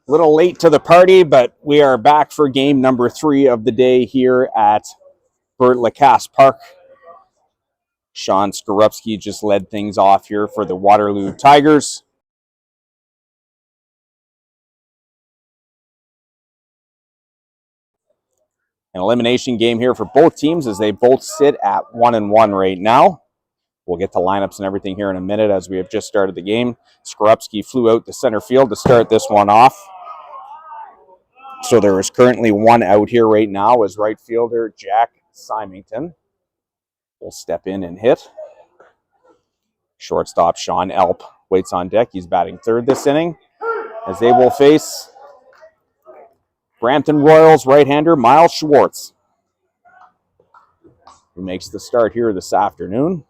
A little late to the party, but we are back for game number 3 of the day here at Bert Lacasse Park. Sean Skorupski just led things off here for the Waterloo Tigers. An elimination game here for both teams as they both sit at 1-1 right now. We'll get to lineups and everything here in a minute as we have just started the game. Skorupski flew out to center field to start this one off. So there is currently one out here right now as right fielder Jack Symington will step in and hit. Shortstop Sean Elp waits on deck. He's batting third this inning as they will face Brampton Royals right-hander Miles Schwartz, who makes the start here this afternoon.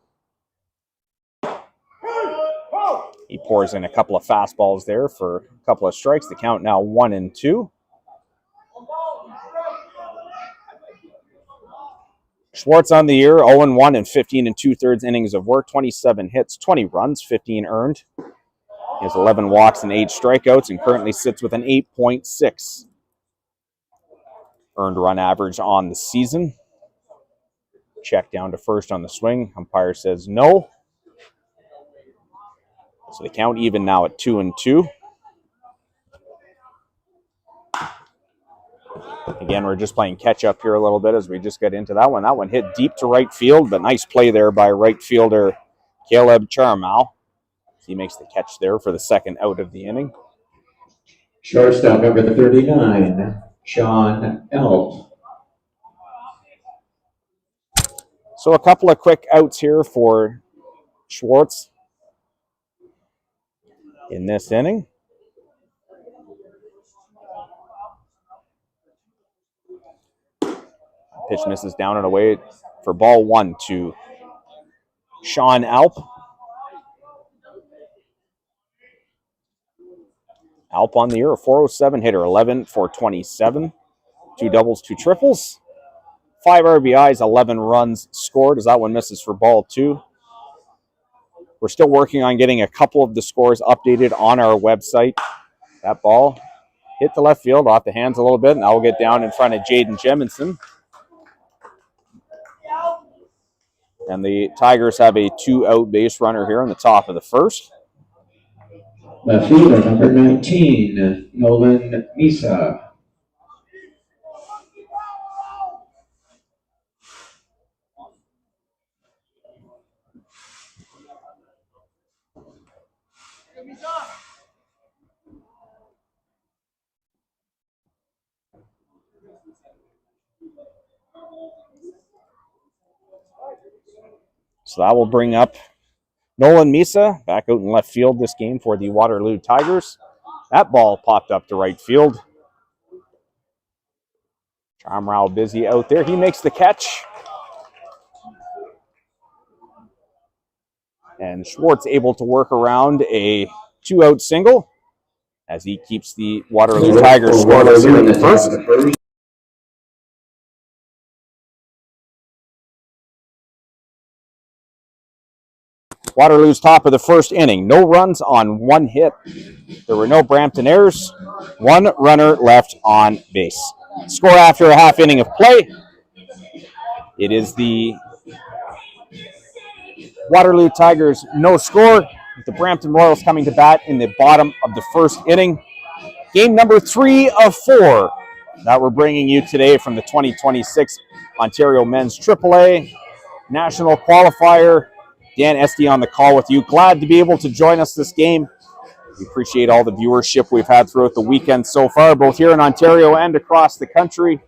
He pours in a couple of fastballs there for a couple of strikes. The count now 1-2. Schwartz on the year, 0-1 and 15 2/3 innings of work, 27 hits, 20 runs, 15 earned. He has 11 walks and 8 strikeouts and currently sits with an 8.6 earned run average on the season. Check down to first on the swing. Umpire says no. So the count even now at 2-2. Again, we're just playing catch up here a little bit as we just get into that one. That one hit deep to right field, but nice play there by right fielder Caleb Charmal. He makes the catch there for the second out of the inning. Shortstop number 39, Sean Elp. So a couple of quick outs here for Schwartz in this inning. Pitch misses down and away for ball 1 to Sean Alp. Alp on the year, a 407 hitter, 11 for 27. 2 doubles, 2 triples. 5 RBIs, 11 runs scored as that one misses for ball 2. We're still working on getting a couple of the scores updated on our website. That ball hit the left field off the hands a little bit, and I will get down in front of Jaden Jemison. And the Tigers have a 2-out base runner here on the top of the first. Left fielder number 19, Nolan Misa. So that will bring up Nolan Misa back out in left field this game for the Waterloo Tigers. That ball popped up to right field. Charmrao busy out there. He makes the catch. And Schwartz able to work around a 2-out single as he keeps the Waterloo Tigers scoreless here in the first. Waterloo's top of the first inning. No runs on 1 hit. There were no Brampton errors. 1 runner left on base. Score after a half inning of play. It is the Waterloo Tigers no score, with the Brampton Royals coming to bat in the bottom of the first inning. Game number 3 of 4 that we're bringing you today from the 2026 Ontario Men's AAA National Qualifier. Dan Esty on the call with you. Glad to be able to join us this game. We appreciate all the viewership we've had throughout the weekend so far, both here in Ontario and across the country.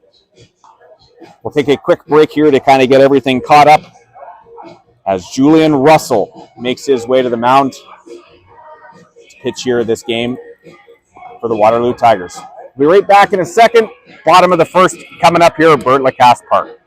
We'll take a quick break here to kind of get everything caught up as Julian Russell makes his way to the mound to pitch here this game for the Waterloo Tigers. We'll be right back in a second. Bottom of the first coming up here at Bert Lacasse Park.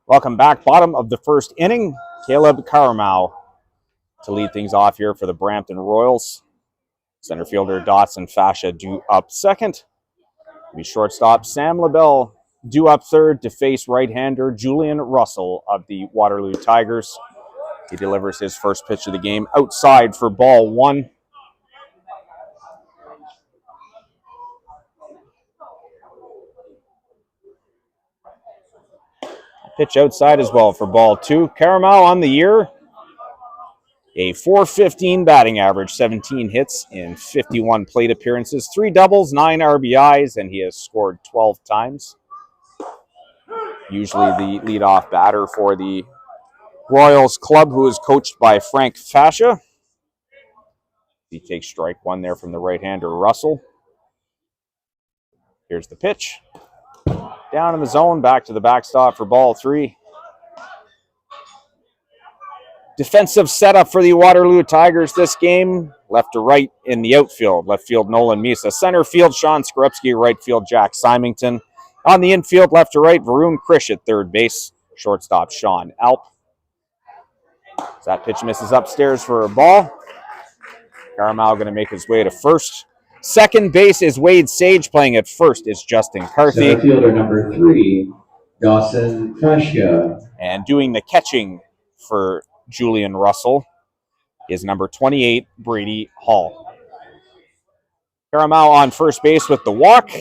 Welcome back. Bottom of the first inning, Caleb Caramau to lead things off here for the Brampton Royals. Center fielder Dotson Fascia due up second. The shortstop Sam LaBelle due up third to face right-hander Julian Russell of the Waterloo Tigers. He delivers his first pitch of the game outside for ball one. Pitch outside as well for ball two. Caramau on the year, a .415 batting average, 17 hits in 51 plate appearances, 3 doubles, 9 RBIs, and he has scored 12 times. Usually the leadoff batter for the Royals club, who is coached by Frank Fascia. He takes strike one there from the right-hander Russell. Here's the pitch. Down in the zone, back to the backstop for ball three. Defensive setup for the Waterloo Tigers this game. Left to right in the outfield. Left field, Nolan Misa. Center field, Sean Skorupski. Right field, Jack Symington. On the infield, left to right, Varun Krish at third base. Shortstop, Sean Alp. As that pitch misses upstairs for a ball. Caramau going to make his way to first. Second base is Wade Sage. Playing at first is Justin Carthy. Center fielder number 3, Dawson Fascia. And doing the catching for Julian Russell is number 28, Brady Hall. Caramau on first base with the walk.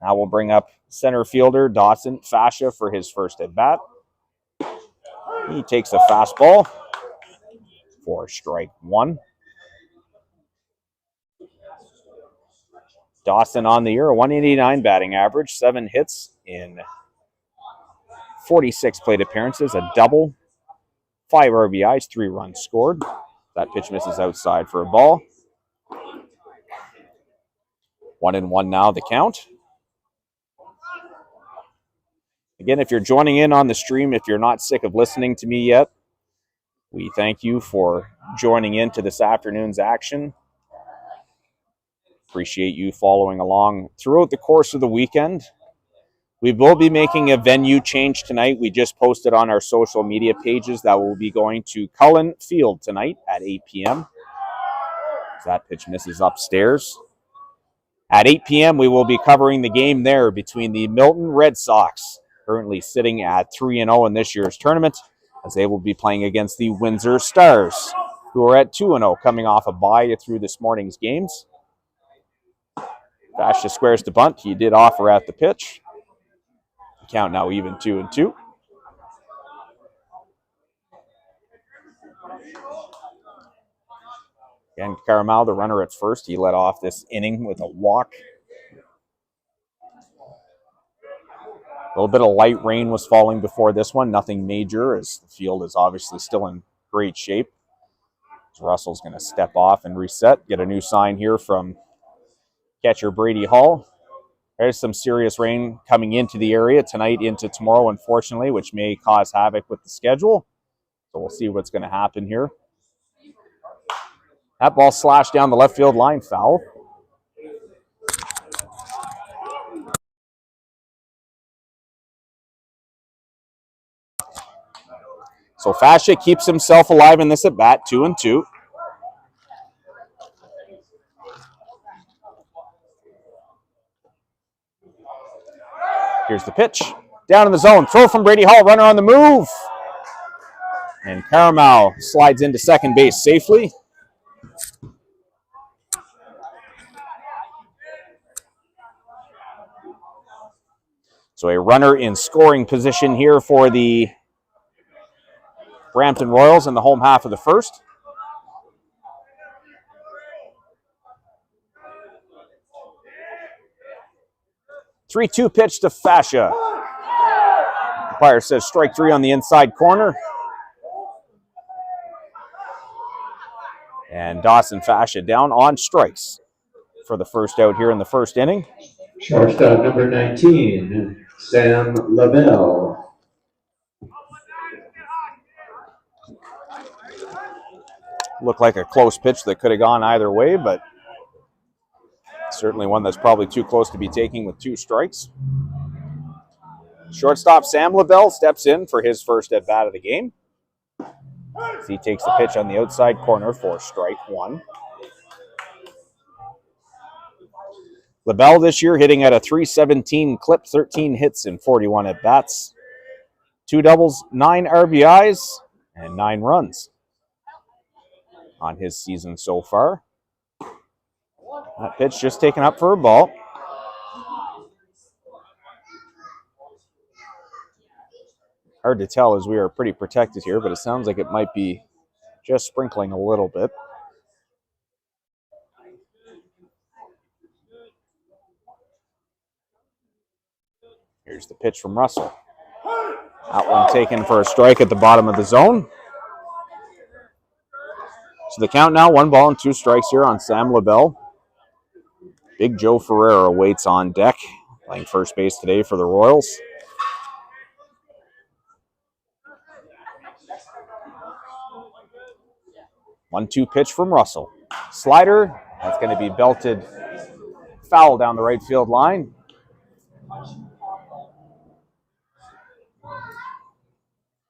Now we'll bring up center fielder Dawson Fascia for his first at bat. He takes a fastball for strike one. Dawson on the year, a .189 batting average, 7 hits in 46 plate appearances, a double, 5 RBIs, 3 runs scored. That pitch misses outside for a ball. 1-1 now, the count. Again, if you're joining in on the stream, if you're not sick of listening to me yet, we thank you for joining in to this afternoon's action. Appreciate you following along throughout the course of the weekend. We will be making a venue change tonight. We just posted on our social media pages that we'll be going to Cullen Field tonight at 8 p.m. That pitch misses upstairs. At 8 p.m., we will be covering the game there between the Milton Red Sox, currently sitting at 3-0 in this year's tournament, as they will be playing against the Windsor Stars, who are at 2-0, coming off a bye through this morning's games. Fascia squares to bunt. He did offer at the pitch. The count now even 2-2. Again, Caramau, the runner at first. He led off this inning with a walk. A little bit of light rain was falling before this one. Nothing major, as the field is obviously still in great shape. So Russell's going to step off and reset. Get a new sign here from catcher Brady Hall. There's some serious rain coming into the area tonight into tomorrow, unfortunately, which may cause havoc with the schedule. So we'll see what's going to happen here. That ball slashed down the left field line, foul. So Fascia keeps himself alive in this at bat, 2-2. Here's the pitch. Down in the zone. Throw from Brady Hall. Runner on the move. And Caramau slides into second base safely. So a runner in scoring position here for the Brampton Royals in the home half of the first. Three-two pitch to Fascia. Umpire says strike three on the inside corner. And Dawson Fascia down on strikes for the first out here in the first inning. Shortstop number 19, Sam LaBelle. Looked like a close pitch that could have gone either way, but certainly one that's probably too close to be taking with 2 strikes. Shortstop Sam LaBelle steps in for his first at-bat of the game. As he takes the pitch on the outside corner for strike one. LaBelle this year hitting at a .317 clip, 13 hits in 41 at-bats. 2 doubles, 9 RBIs, and 9 runs on his season so far. That pitch just taken up for a ball. Hard to tell as we are pretty protected here, but it sounds like it might be just sprinkling a little bit. Here's the pitch from Russell. That one taken for a strike at the bottom of the zone. So the count now, 1 ball and 2 strikes here on Sam LaBelle. Big Joe Ferreira waits on deck, playing first base today for the Royals. One-two pitch from Russell. Slider, that's going to be belted foul down the right field line.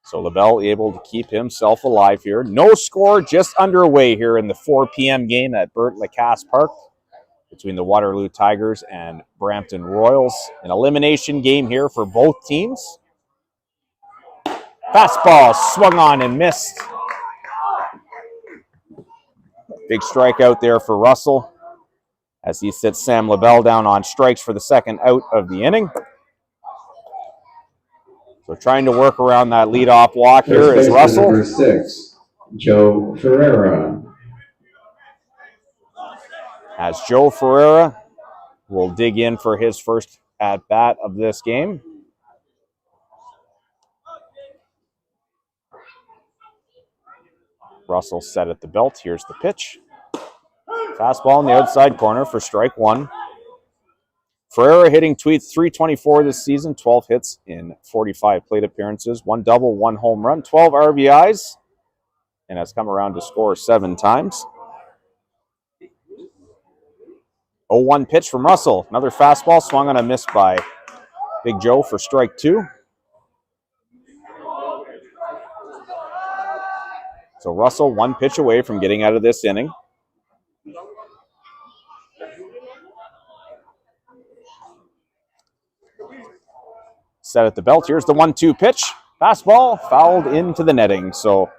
So LaBelle able to keep himself alive here. No score, just underway here in the 4 p.m. game at Bert Lacasse Park between the Waterloo Tigers and Brampton Royals. An elimination game here for both teams. Fastball swung on and missed. Big strikeout there for Russell as he sits Sam LaBelle down on strikes for the second out of the inning. So trying to work around that leadoff walk here is Russell. Number 6, Joe Ferreira. As Joe Ferreira will dig in for his first at-bat of this game. Russell set at the belt. Here's the pitch. Fastball in the outside corner for strike one. Ferreira hitting .324 this season, 12 hits in 45 plate appearances, 1 double, 1 home run, 12 RBIs, and has come around to score 7 times. 0-1 pitch from Russell. Another fastball swung on a miss by Big Joe for strike 2. So Russell 1 pitch away from getting out of this inning. Set at the belt. Here's the 1-2 pitch. Fastball fouled into the netting. So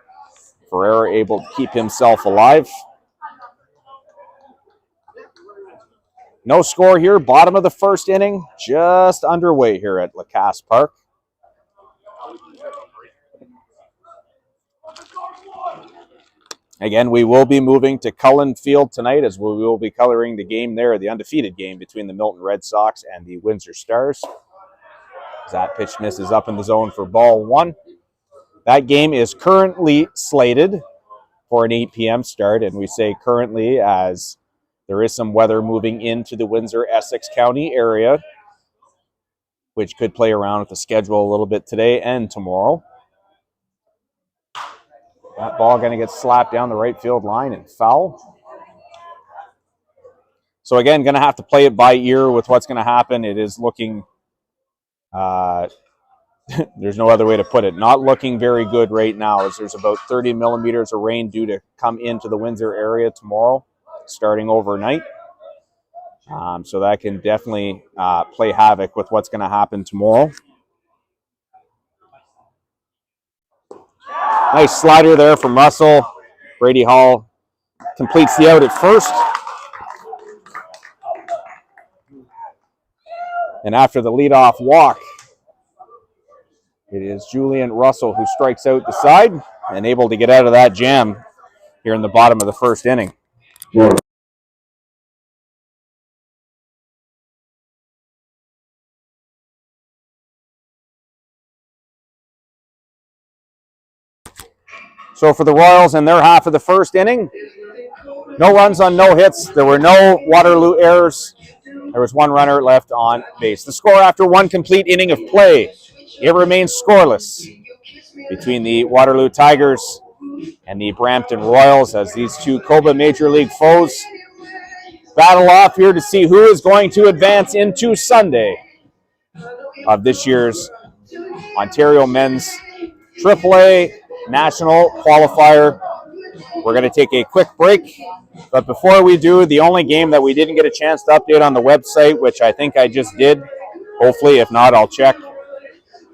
Ferreira able to keep himself alive. No score here. Bottom of the first inning. Just underway here at Lacasse Park. Again, we will be moving to Cullen Field tonight as we will be coloring the game there, the undefeated game between the Milton Red Sox and the Windsor Stars. That pitch misses up in the zone for ball 1. That game is currently slated for an 8 p.m. start, and we say currently as there is some weather moving into the Windsor-Essex County area, which could play around with the schedule a little bit today and tomorrow. That ball going to get slapped down the right field line and foul. So again, going to have to play it by ear with what's going to happen. It is looking, there's no other way to put it, not looking very good right now as there's about 30 millimeters of rain due to come into the Windsor area tomorrow, starting overnight. So that can definitely play havoc with what's going to happen tomorrow. Nice slider there from Russell. Brady Hall completes the out at first. And after the leadoff walk, it is Julian Russell who strikes out the side and able to get out of that jam here in the bottom of the first inning. Yeah. So for the Royals in their half of the first inning, no runs on no hits. There were no Waterloo errors. There was 1 runner left on base. The score after 1 complete inning of play, it remains scoreless between the Waterloo Tigers and the Brampton Royals as these two COBA Major League foes battle off here to see who is going to advance into Sunday of this year's Ontario Men's AAA National Qualifier. We're going to take a quick break, but before we do, the only game that we didn't get a chance to update on the website, which I think I just did, hopefully, if not, I'll check.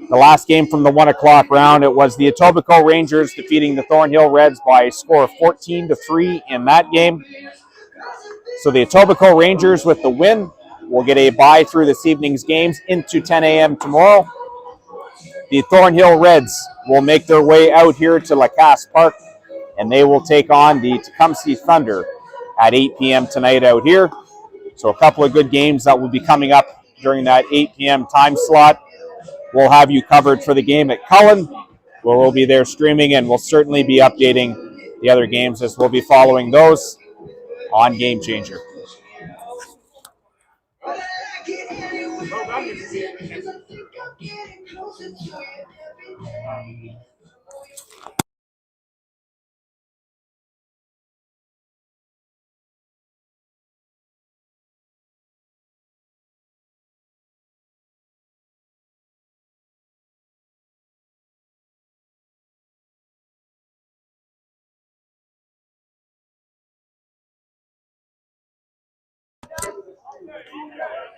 The last game from the 1 o'clock round, it was the Etobicoke Rangers defeating the Thornhill Reds by a score of 14-3 in that game. So the Etobicoke Rangers with the win will get a bye through this evening's games into 10 a.m. tomorrow. The Thornhill Reds will make their way out here to Lacasse Park, and they will take on the Tecumseh Thunder at 8 p.m. tonight out here. So a couple of good games that will be coming up during that 8 p.m. time slot. We'll have you covered for the game at Cullen, where we'll be there streaming, and we'll certainly be updating the other games as we'll be following those on Game Changer.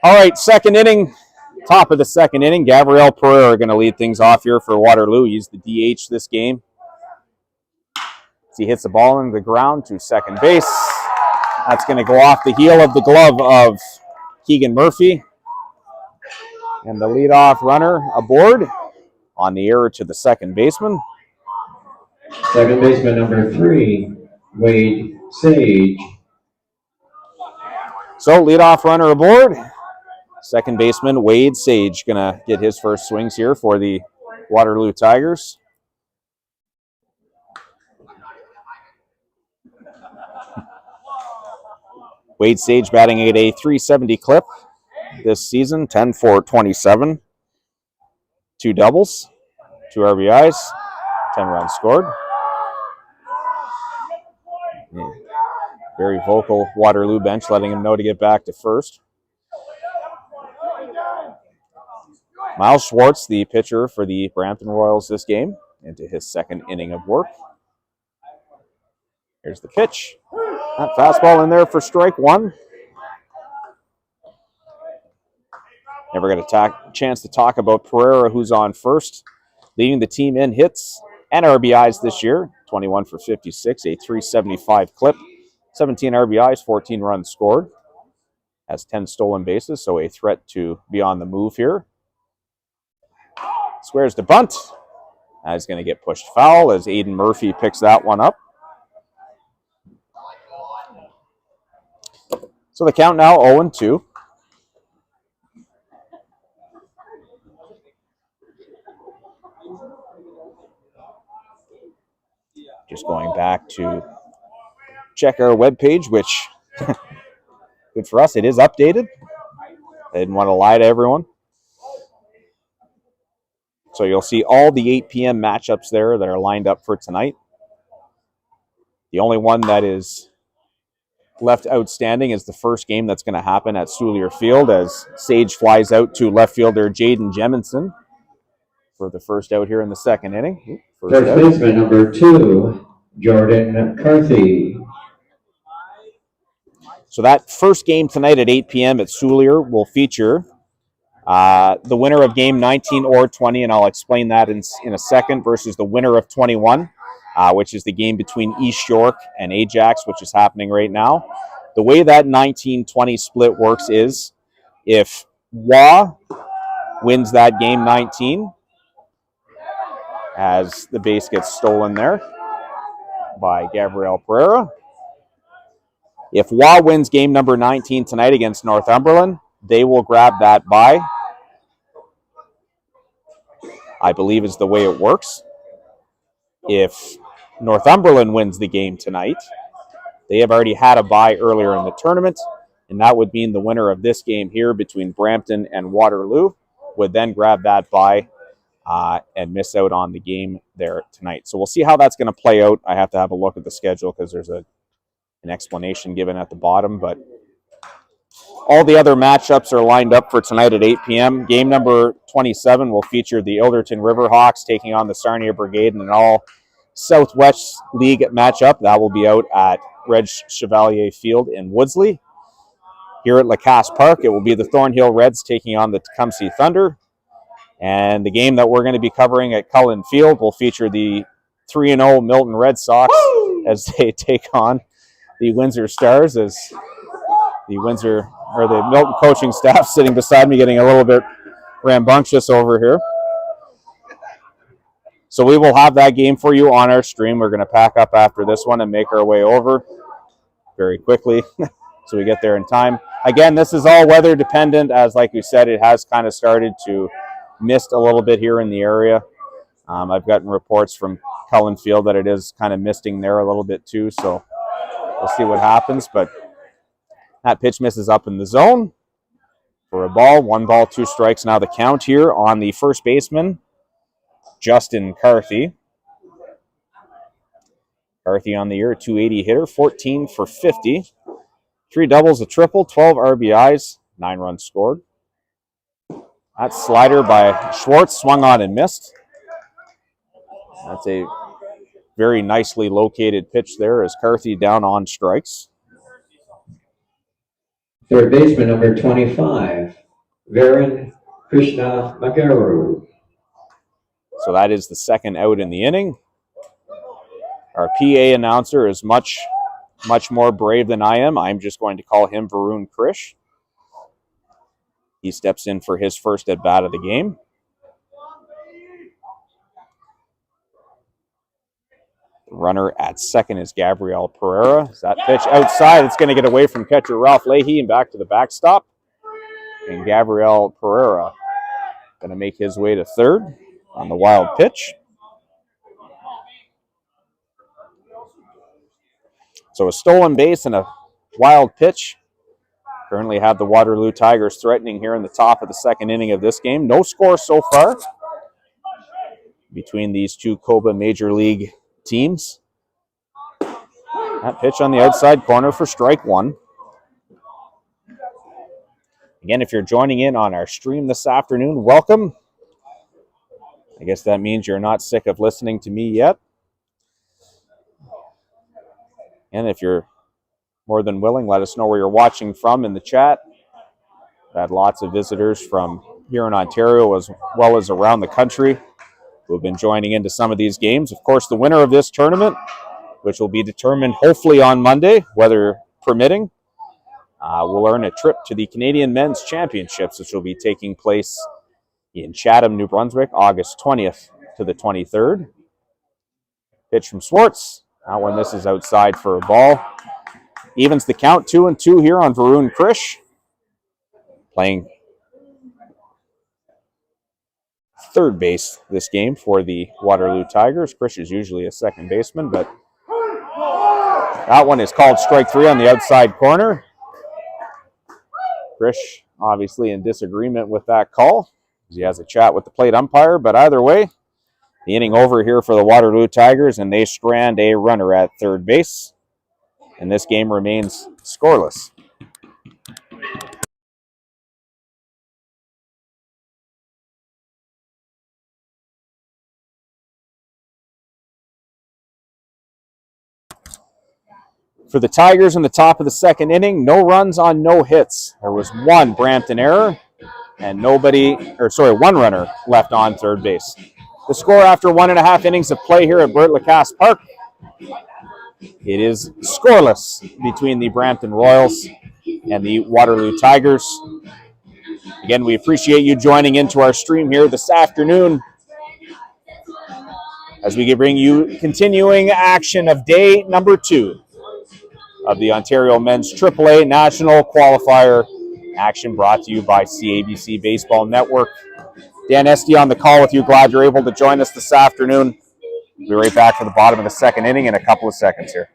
All right, second inning, top of the second inning. Gabriel Pereira going to lead things off here for Waterloo. He's the DH this game. He hits the ball into the ground to second base. That's going to go off the heel of the glove of Keegan Murphy. And the leadoff runner aboard on the error to the second baseman. Second baseman number 3, Wade Sage. So leadoff runner aboard. Second baseman Wade Sage going to get his first swings here for the Waterloo Tigers. Wade Sage batting at a .370 clip this season, 10 for 27. 2 doubles, 2 RBIs, 10 runs scored. Very vocal Waterloo bench, letting him know to get back to first. Miles Schwartz, the pitcher for the Brampton Royals this game, into his second inning of work. Here's the pitch. That fastball in there for strike one. Never got a chance to talk about Pereira, who's on first, leading the team in hits and RBIs this year. 21 for 56, a .375 clip, 17 RBIs, 14 runs scored. Has 10 stolen bases, so a threat to be on the move here. Squares to bunt. He's going to get pushed foul as Aiden Murphy picks that one up. So the count now 0-2. Just going back to check our webpage, which, good for us, it is updated. I didn't want to lie to everyone. So you'll see all the 8 p.m. matchups there that are lined up for tonight. The only one that is left outstanding is the first game that's going to happen at Soulier Field as Sage flies out to left fielder Jaden Jemison for the first out here in the second inning. First baseman number 2, Jordan Carthy. So that first game tonight at 8 p.m. at Soulier will feature the winner of game 19 or 20, and I'll explain that in a second, versus the winner of 21, which is the game between East York and Ajax, which is happening right now. The way that 19-20 split works is if WA wins that game 19, as the base gets stolen there by Gabriel Pereira. If WA wins game number 19 tonight against Northumberland, they will grab that bye. I believe is the way it works. If Northumberland wins the game tonight, they have already had a bye earlier in the tournament, and that would mean the winner of this game here between Brampton and Waterloo would then grab that bye and miss out on the game there tonight. So we'll see how that's going to play out. I have to have a look at the schedule because there's an explanation given at the bottom, but All the other matchups are lined up for tonight at 8 p.m. Game number 27 will feature the Ilderton Riverhawks taking on the Sarnia Brigade in an all Southwest League matchup. That will be out at Reg Chevalier Field in Woodsley. Here at Lacasse Park, it will be the Thornhill Reds taking on the Tecumseh Thunder. And the game that we're going to be covering at Cullen Field will feature the 3-0 Milton Red Sox as they take on the Windsor Stars, as the Windsor or the Milton coaching staff sitting beside me getting a little bit rambunctious over here. So we will have that game for you on our stream. We're going to pack up after this one and make our way over very quickly so we get there in time. Again, this is all weather dependent, as like we said, it has kind of started to mist a little bit here in the area. I've gotten reports from Cullen Field that it is kind of misting there a little bit too, so we'll see what happens. But that pitch misses up in the zone for a ball. 1 ball, 2 strikes. Now the count here on the first baseman, Justin Carthy. Carthy on the year, 280 hitter, 14 for 50. 3 doubles, a triple, 12 RBIs, 9 runs scored. That slider by Schwartz swung on and missed. That's a very nicely located pitch there as Carthy down on strikes. Third baseman number 25, Varan Krishna Magaru. So that is the second out in the inning. Our PA announcer is much more brave than I am. I'm just going to call him Varun Krish. He steps in for his first at bat of the game. The runner at second is Gabriel Pereira. That pitch outside, it's going to get away from catcher Ralph Leahy and back to the backstop. And Gabriel Pereira going to make his way to third on the wild pitch. So a stolen base and a wild pitch. Currently have the Waterloo Tigers threatening here in the top of the second inning of this game. No score so far between these two COBA Major League teams. That pitch on the outside corner for strike 1. Again, if you're joining in on our stream this afternoon, welcome. I guess that means you're not sick of listening to me yet. And if you're more than willing, let us know where you're watching from in the chat. We've had lots of visitors from here in Ontario as well as around the country who have been joining into some of these games. Of course, the winner of this tournament, which will be determined hopefully on Monday, weather permitting, will earn a trip to the Canadian Men's Championships, which will be taking place in Chatham, New Brunswick, August 20th to the 23rd. Pitch from Schwartz. That one, this is outside for a ball. Evens the count, 2-2 here on Varun Krish. Playing third base this game for the Waterloo Tigers. Krish is usually a second baseman, but that one is called strike 3 on the outside corner. Krish obviously in disagreement with that call. He has a chat with the plate umpire, but either way, the inning over here for the Waterloo Tigers, and they strand a runner at third base, and this game remains scoreless. For the Tigers in the top of the second inning, no runs on no hits. There was 1 Brampton error and one runner left on third base. The score after 1.5 innings of play here at Bert Lacasse Park, it is scoreless between the Brampton Royals and the Waterloo Tigers. Again, we appreciate you joining into our stream here this afternoon as we bring you continuing action of day number 2 of the Ontario Men's AAA National Qualifier action, brought to you by CABC Baseball Network. Dan Esty on the call with you. Glad you're able to join us this afternoon. We'll be right back for the bottom of the second inning in a couple of seconds here.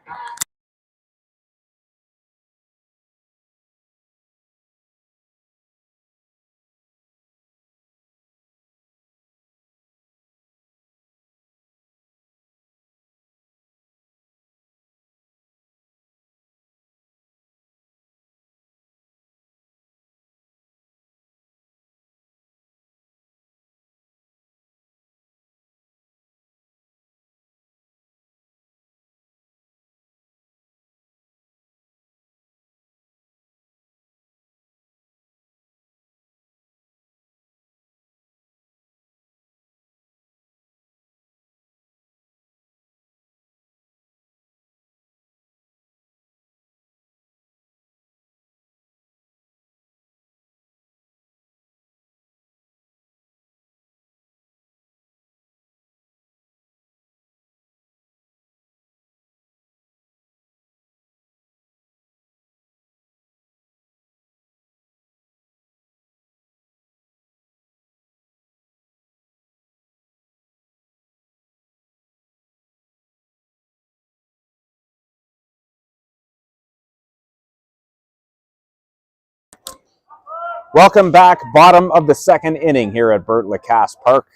Welcome back, bottom of the second inning here at Bert Lacasse Park.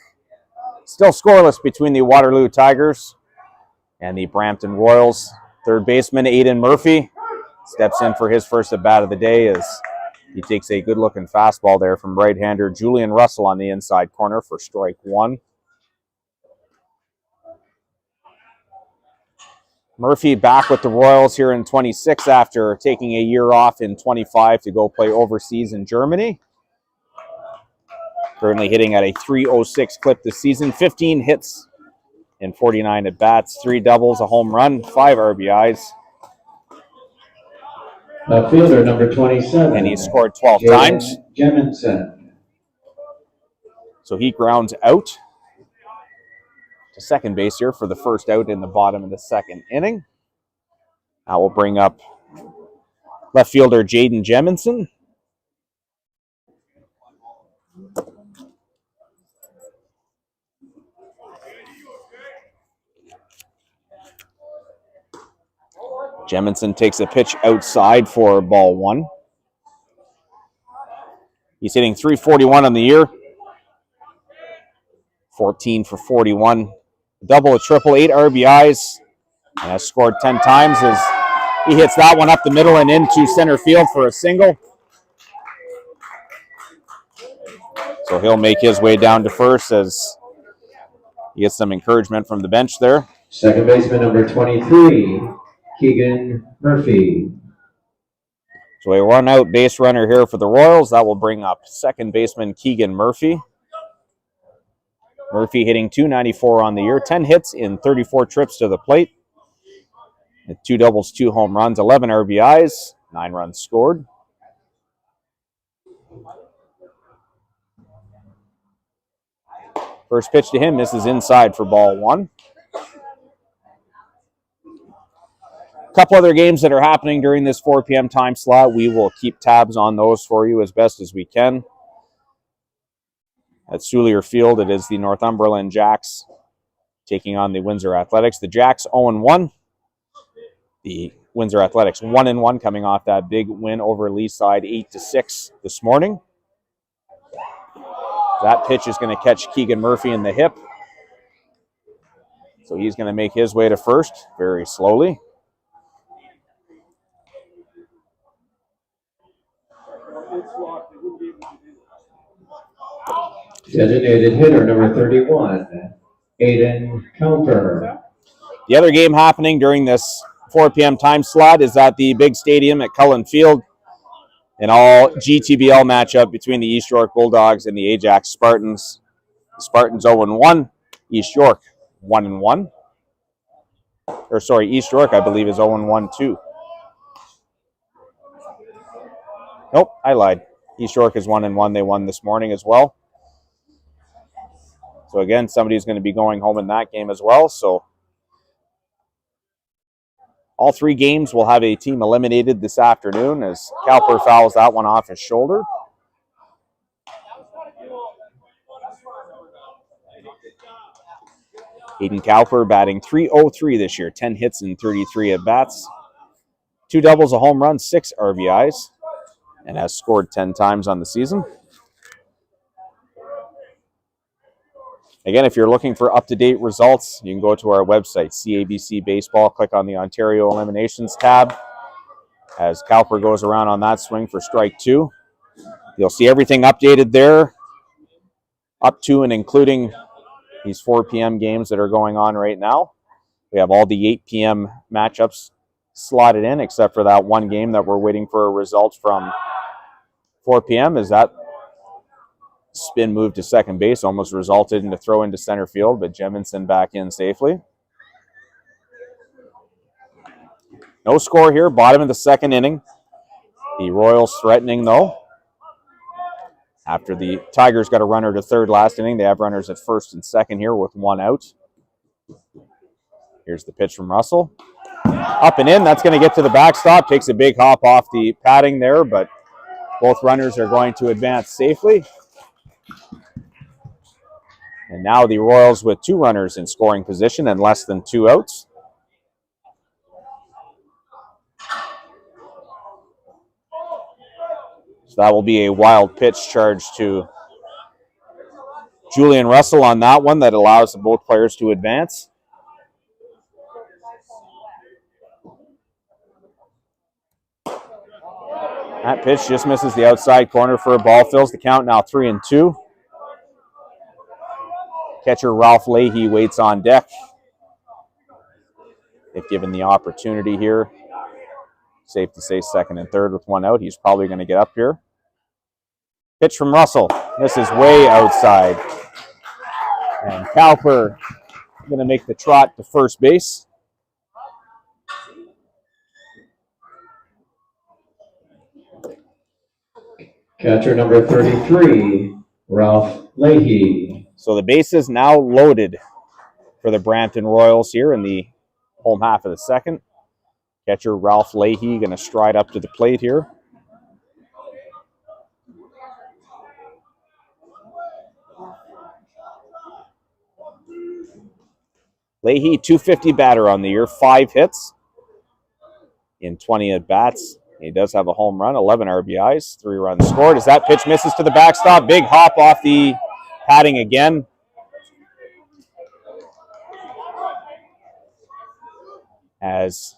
Still scoreless between the Waterloo Tigers and the Brampton Royals. Third baseman Aiden Murphy steps in for his first at bat of the day as he takes a good-looking fastball there from right-hander Julian Russell on the inside corner for strike one. Murphy back with the Royals here in 26 after taking a year off in 25 to go play overseas in Germany. Currently hitting at a .306 clip this season, 15 hits in 49 at-bats, 3 doubles, a home run, 5 RBIs. Fielder number 27. And he scored 12 times. Jemison. So he grounds out to second base here for the first out in the bottom of the second inning. That will bring up left fielder Jaden Jemison. Jemison takes a pitch outside for ball one. He's hitting .341 on the year. 14 for 41. Double, a triple, 8 RBIs. And has scored 10 times as he hits that one up the middle and into center field for a single. So he'll make his way down to first as he gets some encouragement from the bench there. Second baseman number 23, Keegan Murphy. So a run-out base runner here for the Royals. That will bring up second baseman Keegan Murphy. Murphy hitting .294 on the year, 10 hits in 34 trips to the plate. 2 doubles, 2 home runs, 11 RBIs, 9 runs scored. First pitch to him misses inside for ball one. A couple other games that are happening during this 4 p.m. time slot. We will keep tabs on those for you as best as we can. At Soulier Field, it is the Northumberland Jacks taking on the Windsor Athletics. The Jacks 0-1. The Windsor Athletics 1-1 coming off that big win over Leaside 8-6 this morning. That pitch is going to catch Keegan Murphy in the hip. So he's going to make his way to first very slowly. Designated hitter number 31, Aiden Counter. The other game happening during this 4 p.m. time slot is at the big stadium at Cullen Field. An all GTBL matchup between the East York Bulldogs and the Ajax Spartans. The Spartans 0-1, East York 1-1. Or sorry, East York I believe is 0-1 too. Nope, I lied. East York is 1-1. They won this morning as well. So again, somebody's going to be going home in that game as well. So all 3 games will have a team eliminated this afternoon as Cowper fouls that one off his shoulder. Aiden Cowper batting .303 this year, 10 hits and 33 at-bats. 2 doubles, a home run, 6 RBIs, and has scored 10 times on the season. Again, if you're looking for up-to-date results, you can go to our website, CABC Baseball, click on the Ontario Eliminations tab. As Cowper goes around on that swing for strike 2. You'll see everything updated there, up to and including these 4 p.m. games that are going on right now. We have all the 8 p.m. matchups slotted in, except for that one game that we're waiting for a result from 4 p.m. As that spin move to second base almost resulted in a throw into center field, but Jemison back in safely. No score here, bottom of the second inning. The Royals threatening, though. After the Tigers got a runner to third last inning, they have runners at first and second here with 1 out. Here's the pitch from Russell. Up and in, that's going to get to the backstop. Takes a big hop off the padding there, but both runners are going to advance safely. And now the Royals with 2 runners in scoring position and less than 2 outs. So So that will be a wild pitch charge to Julian Russell on that one that allows both players to advance. That pitch just misses the outside corner for a ball. Fills the count now 3-2. Catcher Ralph Leahy waits on deck. If given the opportunity here, safe to say second and third with one out. He's probably going to get up here. Pitch from Russell. This is way outside. And Cowper going to make the trot to first base. Catcher number 33, Ralph Leahy. So the bases now loaded for the Brampton Royals here in the home half of the second. Catcher Ralph Leahy going to stride up to the plate here. Leahy, 250 batter on the year, 5 hits in 20 at-bats. He does have a home run, 11 RBIs, 3 runs scored. As that pitch misses to the backstop, big hop off the padding again. As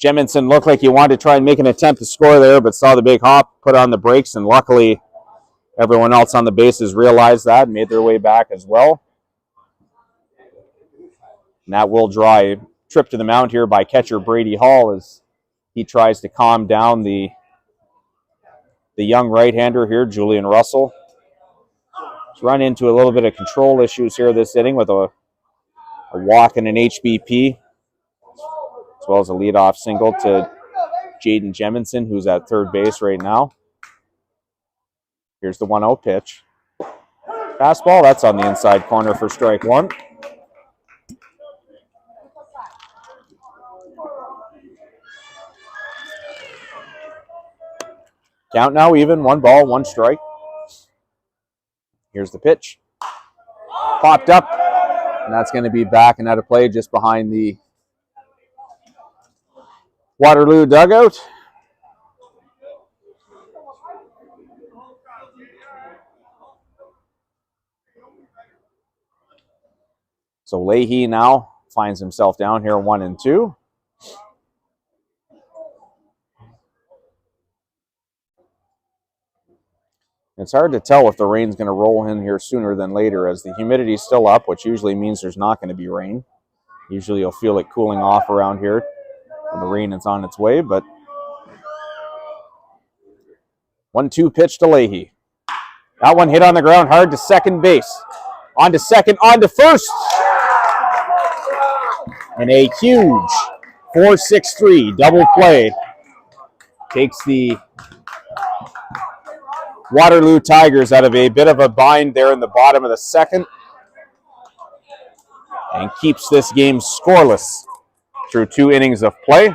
Jemison looked like he wanted to try and make an attempt to score there, but saw the big hop, put on the brakes, and luckily everyone else on the bases realized that and made their way back as well. And that will draw a trip to the mound here by catcher Brady Hall as he tries to calm down the young right-hander here, Julian Russell. He's run into a little bit of control issues here this inning with a walk and an HBP, as well as a leadoff single to Jaden Jemison, who's at third base right now. Here's the 1-0 pitch. Fastball, that's on the inside corner for strike one. Count now even, 1 ball, 1 strike. Here's the pitch. Popped up, and that's going to be back and out of play just behind the Waterloo dugout. So Leahy now finds himself down here 1-2. It's hard to tell if the rain's going to roll in here sooner than later as the humidity's still up, which usually means there's not going to be rain. Usually you'll feel it cooling off around here when the rain is on its way, but 1-2 pitch to Leahy. That one hit on the ground hard to second base. On to second, on to first. And a huge 4-6-3 double play takes the Waterloo Tigers out of a bit of a bind there in the bottom of the second and keeps this game scoreless through 2 innings of play.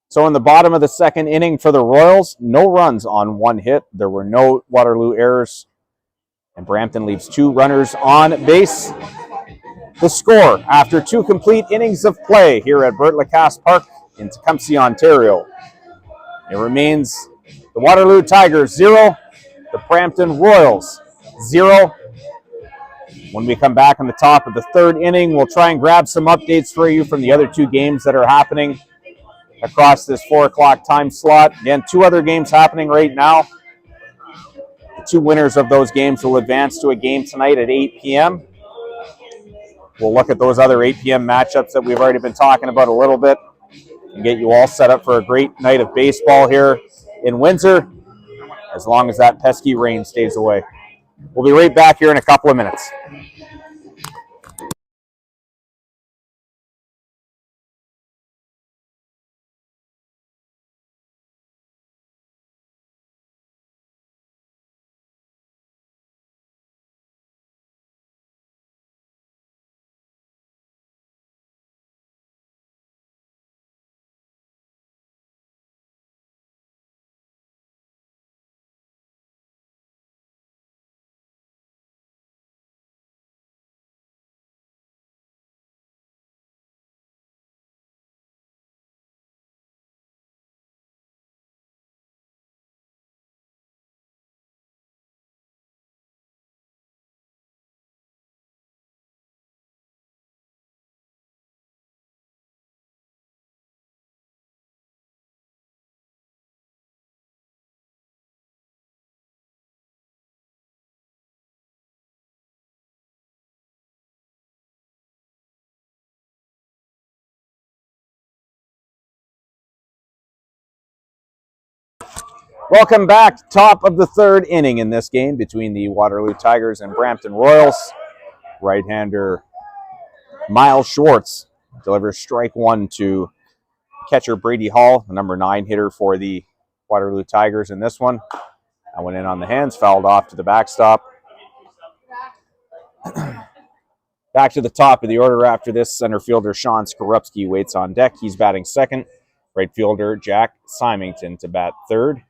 So in the bottom of the second inning for the Royals, no runs on 1 hit. There were no Waterloo errors. And Brampton leaves 2 runners on base. The score after 2 complete innings of play here at Bert Lacasse Park in Tecumseh, Ontario. It remains the Waterloo Tigers 0, the Brampton Royals 0. When we come back on the top of the 3rd inning, we'll try and grab some updates for you from the other 2 games that are happening across this 4 o'clock time slot. Again, 2 other games happening right now. The 2 winners of those games will advance to a game tonight at 8 p.m. We'll look at those other 8 p.m. matchups that we've already been talking about a little bit and get you all set up for a great night of baseball here in Windsor, as long as that pesky rain stays away. We'll be right back here in a couple of minutes. Welcome back. Top of the third inning in this game between the Waterloo Tigers and Brampton Royals. Right-hander Miles Schwartz delivers strike one to catcher Brady Hall, the number 9 hitter for the Waterloo Tigers in this one. That went in on the hands, fouled off to the backstop. Back to the top of the order after this, center fielder Sean Skorupski waits on deck. He's batting second. Right fielder Jack Symington to bat third.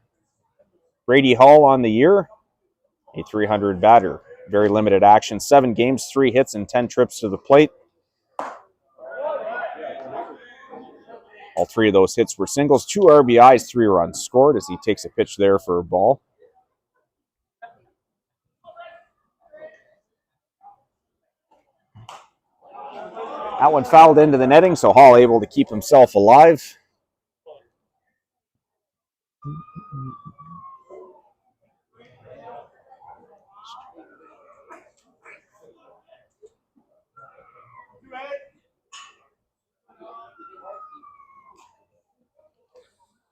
Brady Hall on the year, a .300 batter. Very limited action, 7 games, 3 hits, and 10 trips to the plate. All 3 of those hits were singles, 2 RBIs, 3 runs scored as he takes a pitch there for a ball. That one fouled into the netting, so Hall able to keep himself alive.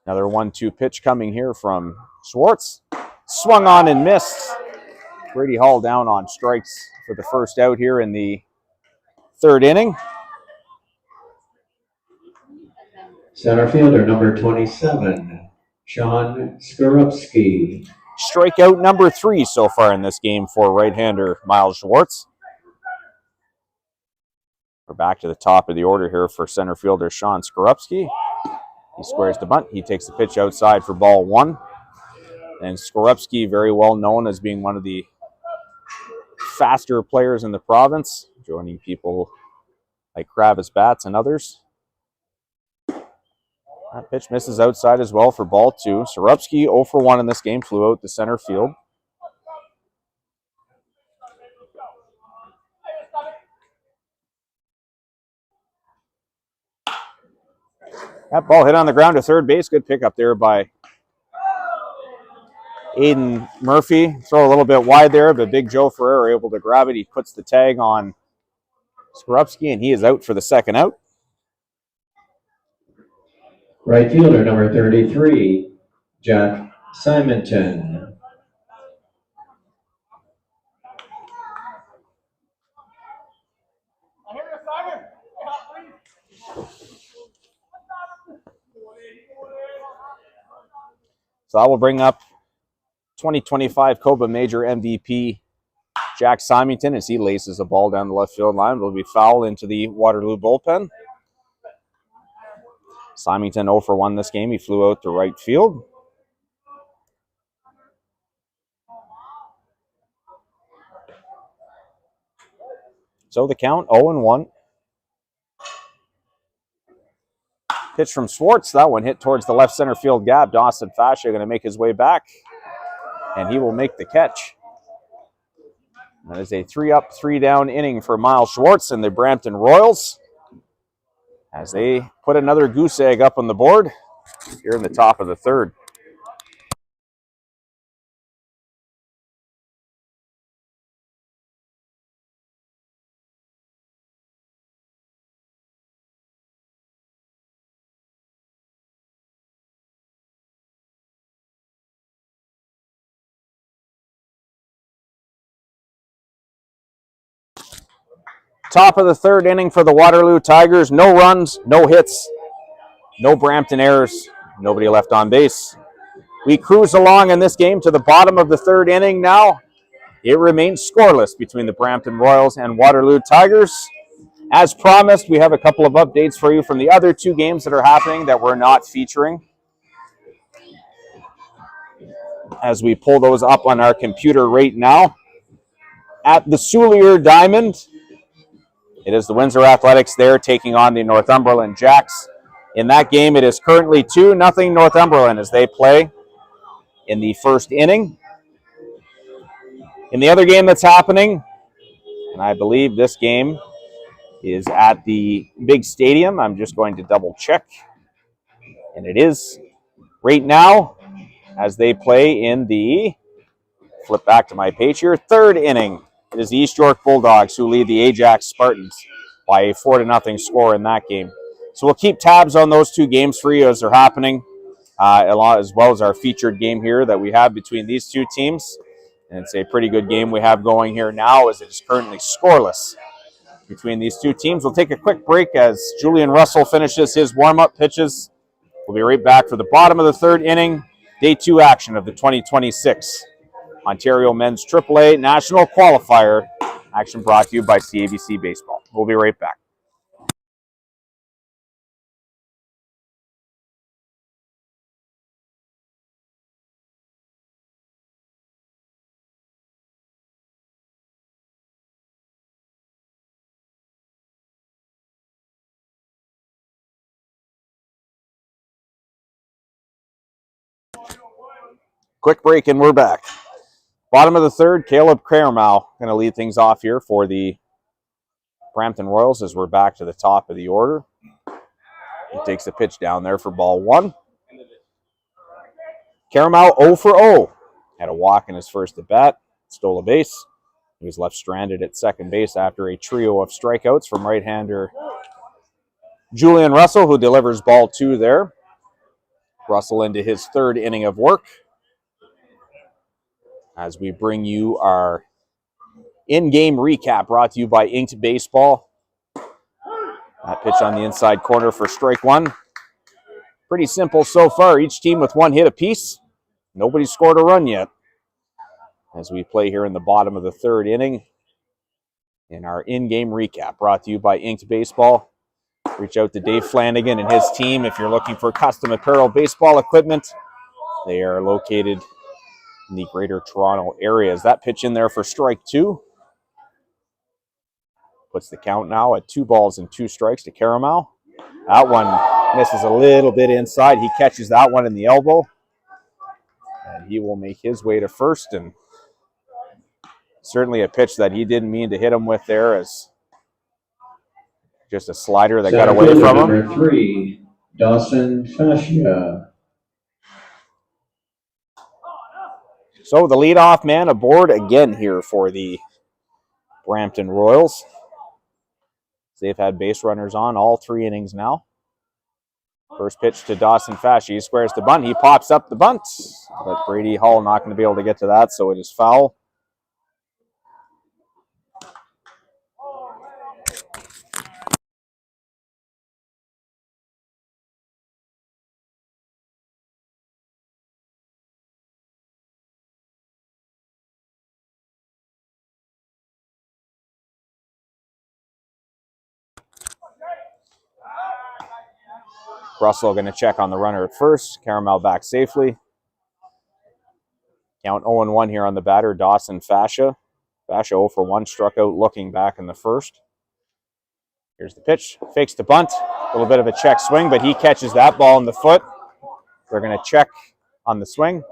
Another 1-2 pitch coming here from Schwartz. Swung on and missed. Brady Hall down on strikes for the first out here in the third inning. Center fielder number 27, Sean Skorupski. Strikeout number 3 so far in this game for right-hander Miles Schwartz. We're back to the top of the order here for center fielder Sean Skorupski. He squares the bunt. He takes the pitch outside for ball 1. And Skorupski, very well known as being one of the faster players in the province, joining people like Kravis Bats and others. That pitch misses outside as well for ball 2. Skorupski 0 for 1 in this game, flew out to center field. That ball hit on the ground to third base. Good pickup there by Aiden Murphy. Throw a little bit wide there, but Big Joe Ferrer able to grab it. He puts the tag on Skorupski, and he is out for the second out. Right fielder number 33, Jack Symington. So I will bring up 2025 Coba Major MVP Jack Symington as he laces a ball down the left field line. It will be foul into the Waterloo bullpen. Symington 0 for 1 this game. He flew out to right field. So the count 0-1. Pitch from Schwartz. That one hit towards the left center field gap. Dawson Fascia going to make his way back, and he will make the catch. That is a 3-up, 3-down inning for Miles Schwartz and the Brampton Royals as they put another goose egg up on the board here in the top of the third. Top of the third inning for the Waterloo Tigers. No runs, no hits, no Brampton errors, nobody left on base. We cruise along in this game to the bottom of the third inning now. It remains scoreless between the Brampton Royals and Waterloo Tigers. As promised, we have a couple of updates for you from the other 2 games that are happening that we're not featuring. As we pull those up on our computer right now. At the Soulier Diamond, it is the Windsor Athletics there taking on the Northumberland Jacks. In that game, it is currently 2-0 Northumberland as they play in the first inning. In the other game that's happening, and I believe this game is at the big stadium. I'm just going to double check. And it is right now as they play in the, flip back to my page here, third inning. It is the East York Bulldogs who lead the Ajax Spartans by a 4-0 score in that game. So we'll keep tabs on those 2 games for you as they're happening. as well as our featured game here that we have between these two teams. And it's a pretty good game we have going here now, as it is currently scoreless between these two teams. We'll take a quick break as Julian Russell finishes his warm-up pitches. We'll be right back for the bottom of the third inning, day 2 action of the 2026 Ontario Men's AAA National Qualifier. Action brought to you by CABC Baseball. We'll be right back. Quick break and we're back. Bottom of the third, Caleb Kramermau going to lead things off here for the Brampton Royals as we're back to the top of the order. He takes the pitch down there for ball 1. Kramermau 0 for 0. Had a walk in his first at bat, stole a base. He was left stranded at second base after a trio of strikeouts from right-hander Julian Russell, who delivers ball 2 there. Russell into his third inning of work as we bring you our in-game recap brought to you by Inked Baseball. That pitch on the inside corner for strike 1. Pretty simple so far. Each team with 1 hit apiece. Nobody scored a run yet. As we play here in the bottom of the third inning in our in-game recap brought to you by Inked Baseball. Reach out to Dave Flanagan and his team if you're looking for custom apparel baseball equipment. They are located in the Greater Toronto area. Is that pitch in there for strike 2? Puts the count now at 2 balls and 2 strikes to Kramermau. That one misses a little bit inside. He catches that one in the elbow. And he will make his way to first. And certainly a pitch that he didn't mean to hit him with there, as just a slider that got away from him. Number 3, Dawson Fascia. So the leadoff man aboard again here for the Brampton Royals. They've had base runners on all 3 innings now. First pitch to Dawson Fascia. He squares the bunt. He pops up the bunt. But Brady Hall not going to be able to get to that, so it is foul. Russell going to check on the runner at first. Kramermau back safely. Count 0-1 here on the batter, Dawson Fascia. Fascia 0 for 1, struck out looking back in the first. Here's the pitch. Fakes the bunt. A little bit of a check swing, but he catches that ball in the foot. They're going to check on the swing.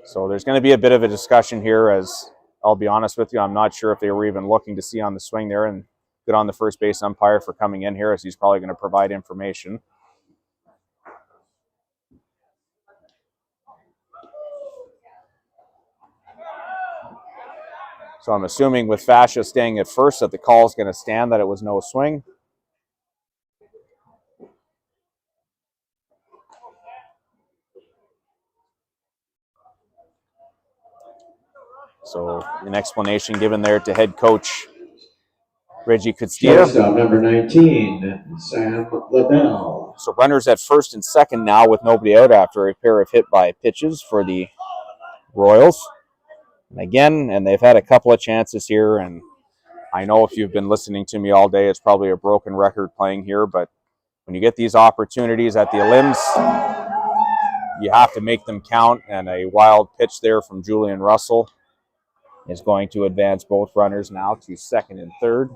So there's going to be a bit of a discussion here, as I'll be honest with you, I'm not sure if they were even looking to see on the swing there, and good on the first base umpire for coming in here, as he's probably going to provide information. So I'm assuming with Fascia staying at first that the call is going to stand, that it was no swing. So an explanation given there to head coach Reggie Kutstita. Shortstop number 19, Sam LaBelle. So runners at first and second now with nobody out after a pair of hit by pitches for the Royals. And again, and they've had a couple of chances here, and I know if you've been listening to me all day, it's probably a broken record playing here, but when you get these opportunities at the Limbs, you have to make them count, and a wild pitch there from Julian Russell is going to advance both runners now to second and third.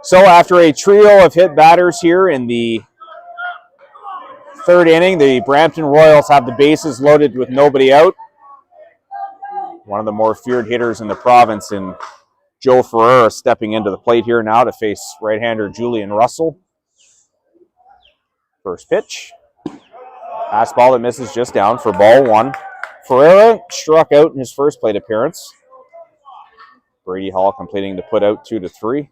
So after a trio of hit batters here in the third inning, the Brampton Royals have the bases loaded with nobody out. One of the more feared hitters in the province in Joe Ferreira stepping into the plate here now to face right-hander Julian Russell. First pitch. Fastball that misses just down for ball one. Ferreira struck out in his first plate appearance. Brady Hall completing the put out 2-3.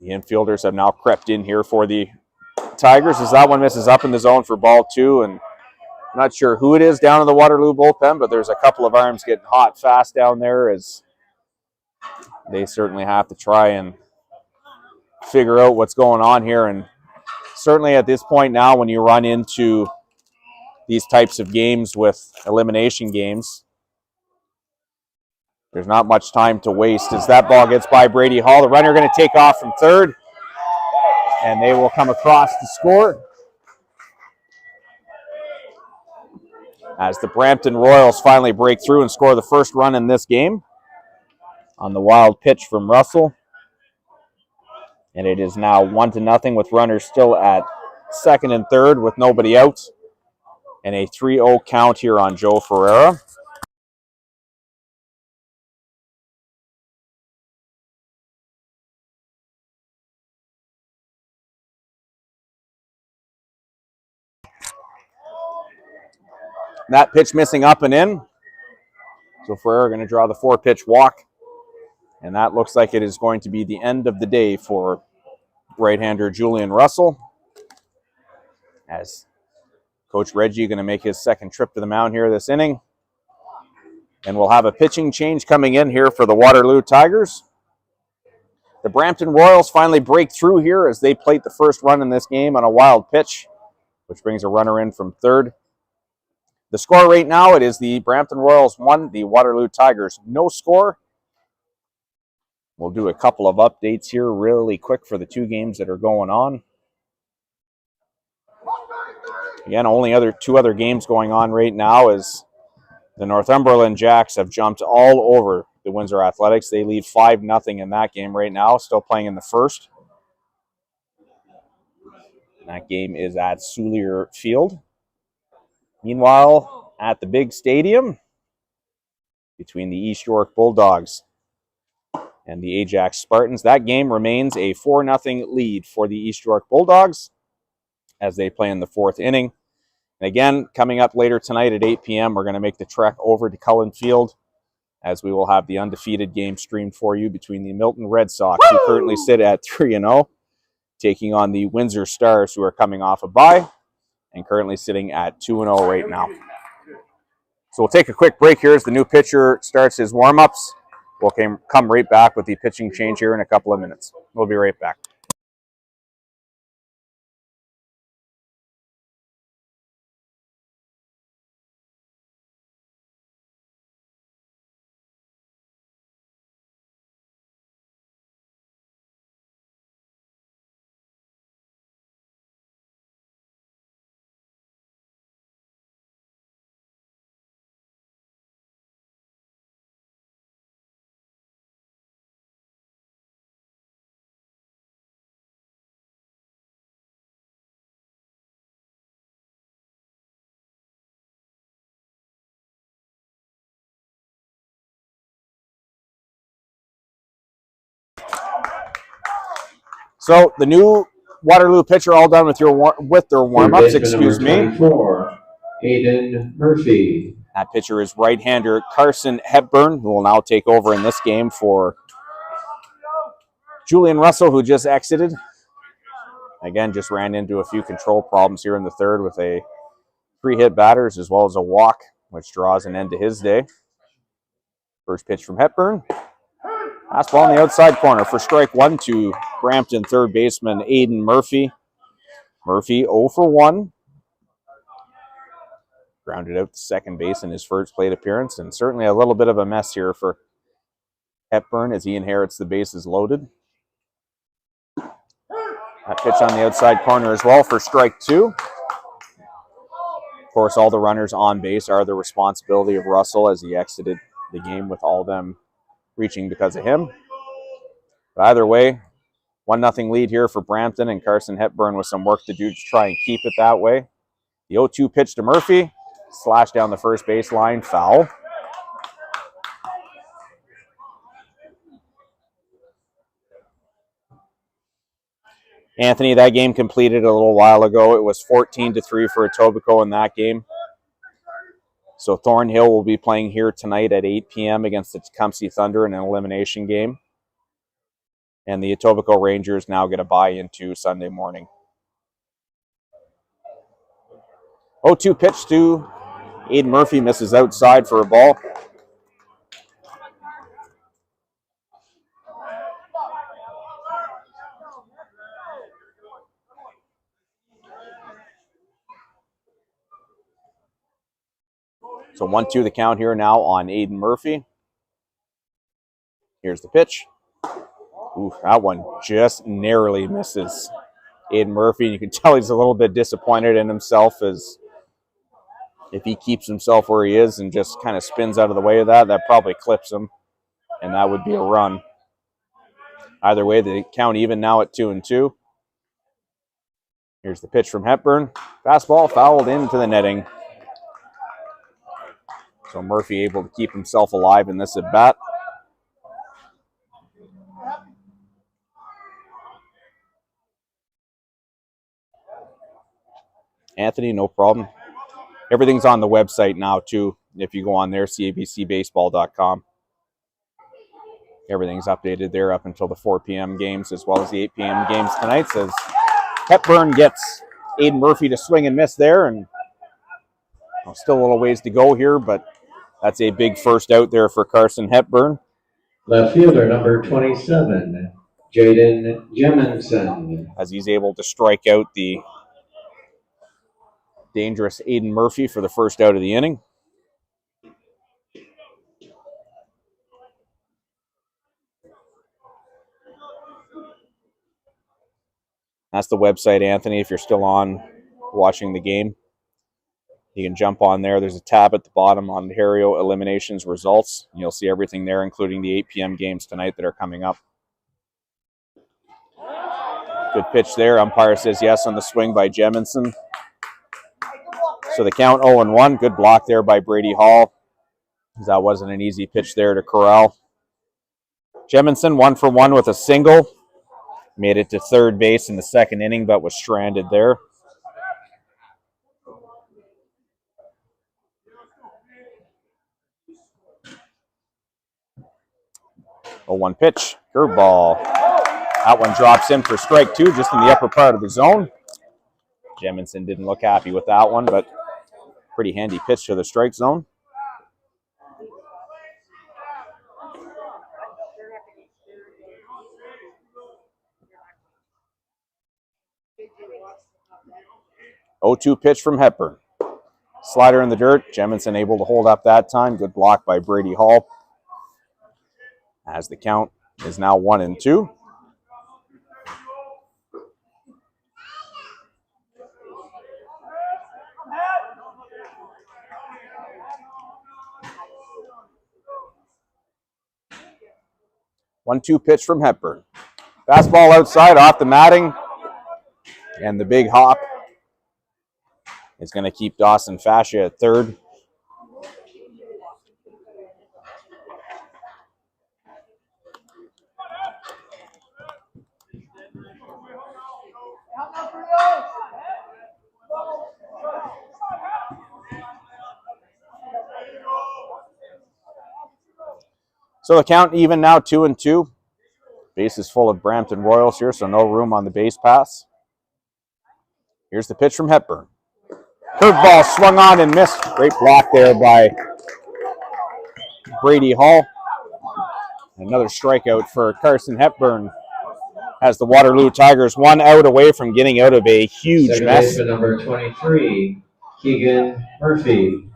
The infielders have now crept in here for the Tigers as that one misses up in the zone for ball two. And I'm not sure who it is down in the Waterloo bullpen, but there's a couple of arms getting hot fast down there as they certainly have to try and figure out what's going on here. And certainly at this point now, when you run into these types of games with elimination games, there's not much time to waste as that ball gets by Brady Hall. The runner going to take off from third, and they will come across to score. As the Brampton Royals finally break through and score the first run in this game on the wild pitch from Russell. And it is now 1-0 with runners still at second and third with nobody out. And a 3-0 count here on Joe Ferreira. That pitch missing up and in. So Ferreira going to draw the 4-pitch walk. And that looks like it is going to be the end of the day for right-hander Julian Russell. As Coach Reggie going to make his second trip to the mound here this inning. And we'll have a pitching change coming in here for the Waterloo Tigers. The Brampton Royals finally break through here as they plate the first run in this game on a wild pitch, which brings a runner in from third. The score right now, it is the Brampton Royals 1, the Waterloo Tigers no score. We'll do a couple of updates here really quick for the two games that are going on. Again, only two other games going on right now is the Northumberland Jacks have jumped all over the Windsor Athletics. They lead 5-0 in that game right now, still playing in the first. That game is at Soulier Field. Meanwhile, at the big stadium, between the East York Bulldogs and the Ajax Spartans, that game remains a 4-0 lead for the East York Bulldogs as they play in the fourth inning. And again, coming up later tonight at 8 p.m., we're going to make the trek over to Cullen Field as we will have the undefeated game streamed for you between the Milton Red Sox, who currently sit at 3-0, taking on the Windsor Stars, who are coming off a bye and currently sitting at 2-0 right now. So we'll take a quick break here as the new pitcher starts his warm-ups. We'll come right back with the pitching change here in a couple of minutes. We'll be right back. So the new Waterloo pitcher all done with their warm-ups, excuse me. 24, Aiden Murphy. That pitcher is right-hander Carson Hepburn, who will now take over in this game for Julian Russell, who just exited. Again, just ran into a few control problems here in the third with 3 hit batters as well as a walk, which draws an end to his day. First pitch from Hepburn. Fastball on the outside corner for strike one to Brampton third baseman Aiden Murphy. Murphy 0 for 1. Grounded out to second base in his first plate appearance, and certainly a little bit of a mess here for Hepburn as he inherits the bases loaded. That pitch on the outside corner as well for strike 2. Of course, all the runners on base are the responsibility of Russell as he exited the game with all of them reaching because of him. But either way, 1-0 lead here for Brampton, and Carson Hepburn with some work to do to try and keep it that way. The 0-2 pitch to Murphy. Slash down the first baseline. Foul. Anthony, that game completed a little while ago. It was 14-3 for Etobicoke in that game. So Thornhill will be playing here tonight at 8 p.m. against the Tecumseh Thunder in an elimination game. And the Etobicoke Rangers now get a bye into Sunday morning. 0-2 pitch to Aiden Murphy, misses outside for a ball. So 1-2 the count here now on Aiden Murphy. Here's the pitch. Ooh, that one just narrowly misses Aiden Murphy. You can tell he's a little bit disappointed in himself, as if he keeps himself where he is and just kind of spins out of the way of that, that probably clips him, and that would be a run. Either way, the count even now at 2-2. Here's the pitch from Hepburn. Fastball fouled into the netting. So Murphy able to keep himself alive in this at bat. Anthony, no problem. Everything's on the website now, too. If you go on there, cabcbaseball.com. Everything's updated there up until the 4 p.m. games, as well as the 8 p.m. games tonight. Says Hepburn gets Aiden Murphy to swing and miss there, and still a little ways to go here, but that's a big first out there for Carson Hepburn. Left fielder number 27, Jaden Jemison. As he's able to strike out the dangerous Aiden Murphy for the first out of the inning. That's the website, Anthony, if you're still on watching the game. You can jump on there. There's a tab at the bottom, Ontario Eliminations Results. And you'll see everything there, including the 8 p.m. games tonight that are coming up. Good pitch there. Umpire says yes on the swing by Jemison. So the count 0-1. Good block there by Brady Hall. That wasn't an easy pitch there to corral. Jemison 1 for 1 with a single. Made it to third base in the second inning, but was stranded there. A 1 pitch, curveball. That one drops in for strike 2, just in the upper part of the zone. Jemison didn't look happy with that one, but pretty handy pitch to the strike zone. Oh, 2 pitch from Hepburn. Slider in the dirt. Jemison able to hold up that time. Good block by Brady Hall. As the count is now 1-2. One-two pitch from Hepburn. Fastball outside off the matting. And the big hop is going to keep Dawson Fascia at third. So the count even now 2-2. Base is full of Brampton Royals here, so no room on the base pass. Here's the pitch from Hepburn. Curveball swung on and missed. Great block there by Brady Hall. Another strikeout for Carson Hepburn. Has the Waterloo Tigers 1 out away from getting out of a huge Second mess. baseman number 23, Keegan Murphy.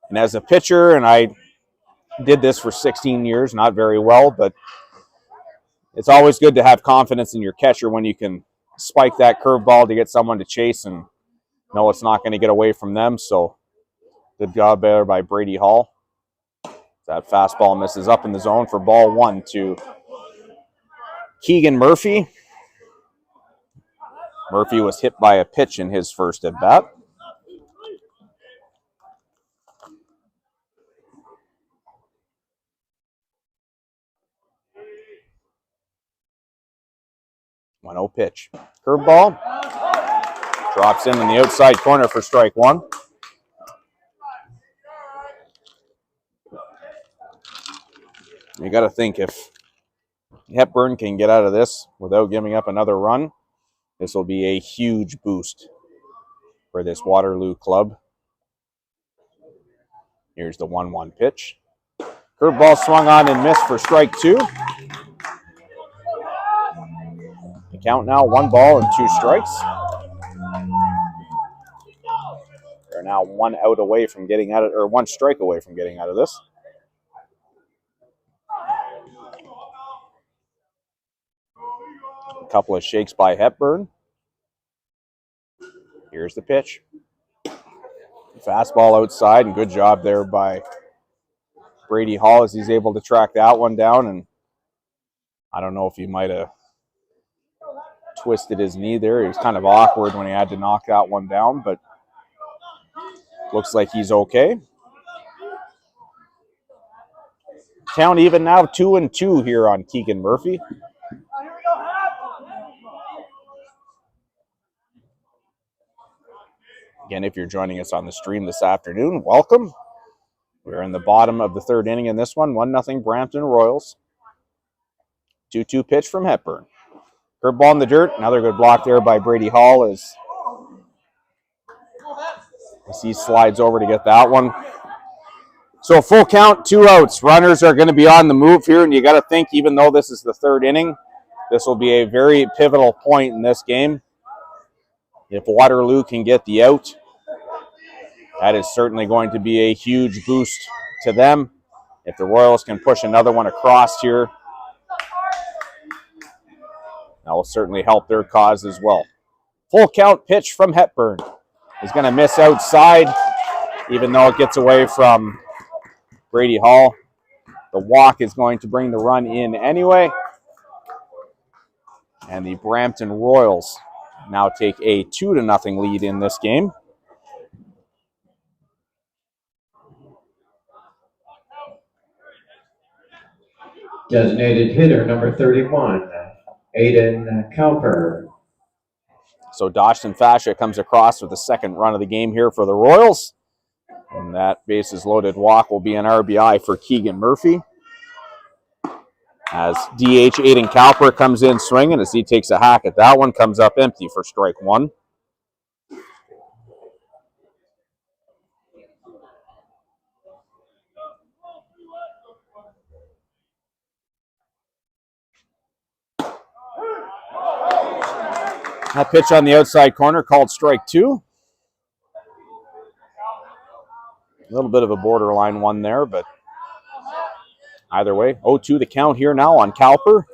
And as a pitcher, and I did this for 16 years, not very well, but it's always good to have confidence in your catcher when you can spike that curveball to get someone to chase and know it's not going to get away from them. So good job there by Brady Hall. That fastball misses up in the zone for ball 1 to Keegan Murphy. Murphy was hit by a pitch in his first at bat. One-oh pitch. Curveball. Drops in the outside corner for strike one. You got to think if Hepburn can get out of this without giving up another run, this will be a huge boost for this Waterloo club. Here's the 1-1 pitch. Curveball swung on and missed for strike two. The count now 1 ball and 2 strikes. They're now 1 out away from getting out of, or 1 strike away from getting out of this. A couple of shakes by Hepburn. Here's the pitch. Fastball outside, and good job there by Brady Hall as he's able to track that one down. And I don't know if he might have twisted his knee there. He was kind of awkward when he had to knock that one down, but looks like he's okay. Count even now 2-2 here on Keegan Murphy. Again, if you're joining us on the stream this afternoon, welcome. We're in the bottom of the third inning in this one. 1-0 Brampton Royals. 2-2 pitch from Hepburn. Curveball in the dirt. Another good block there by Brady Hall as he slides over to get that one. So full count, 2 outs. Runners are going to be on the move here, and you got to think, even though this is the third inning, this will be a very pivotal point in this game. If Waterloo can get the out, that is certainly going to be a huge boost to them. If the Royals can push another one across here, that will certainly help their cause as well. Full count pitch from Hepburn. He's going to miss outside, even though it gets away from Brady Hall. The walk is going to bring the run in anyway. And the Brampton Royals now take a 2-0 lead in this game. Designated hitter number 31, Aiden Cowper. So Dawson Fascia comes across with the second run of the game here for the Royals. And that bases loaded walk will be an RBI for Keegan Murphy. As DH Aiden Cowper comes in swinging as he takes a hack at that one, comes up empty for strike one. That pitch on the outside corner called strike two. A little bit of a borderline one there, but either way, 0-2 the count here now on Cowper.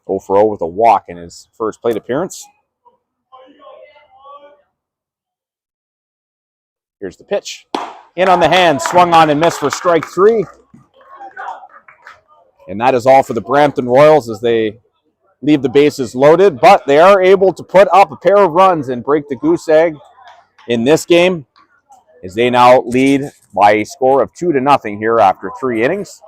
0-for-0 with a walk in his first plate appearance. Here's the pitch. In on the hand, swung on and missed for strike three. And that is all for the Brampton Royals as they leave the bases loaded, but they are able to put up a pair of runs and break the goose egg in this game as they now lead by a score of 2-0 here after 3 innings.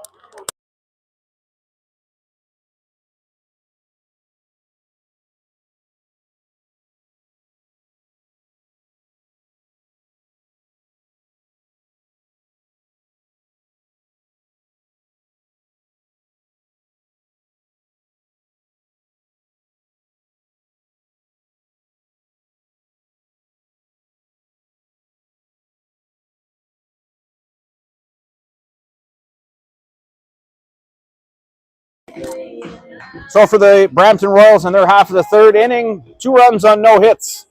So for the Brampton Royals in their half of the third inning, 2 runs on no hits.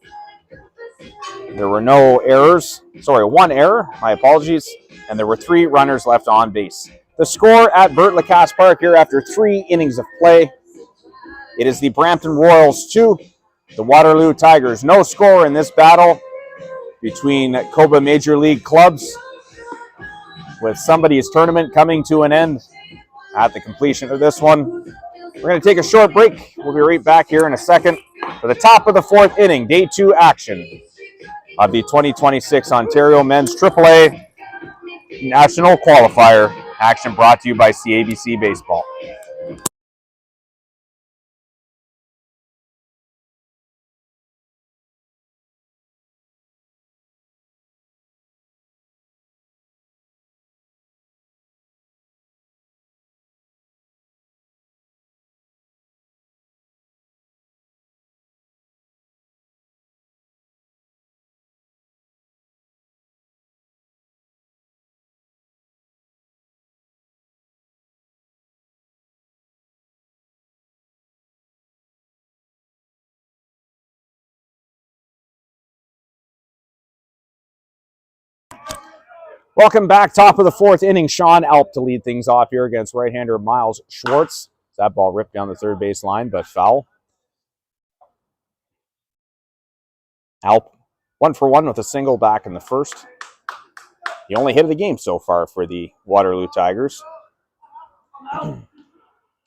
There were no errors. Sorry, 1 error. My apologies. And there were 3 runners left on base. The score at Bert Lacasse Park here after 3 innings of play. It is the Brampton Royals 2, the Waterloo Tigers. No score in this battle between COBA Major League clubs, with somebody's tournament coming to an end at the completion of this one. We're going to take a short break. We'll be right back here in a second for the top of the fourth inning, day 2 action of the 2026 Ontario Men's AAA National Qualifier. Action brought to you by CABC Baseball. Welcome back. Top of the fourth inning. Sean Alp to lead things off here against right-hander Miles Schwartz. That ball ripped down the third base line, but foul. Alp 1 for 1 with a single back in the first. The only hit of the game so far for the Waterloo Tigers.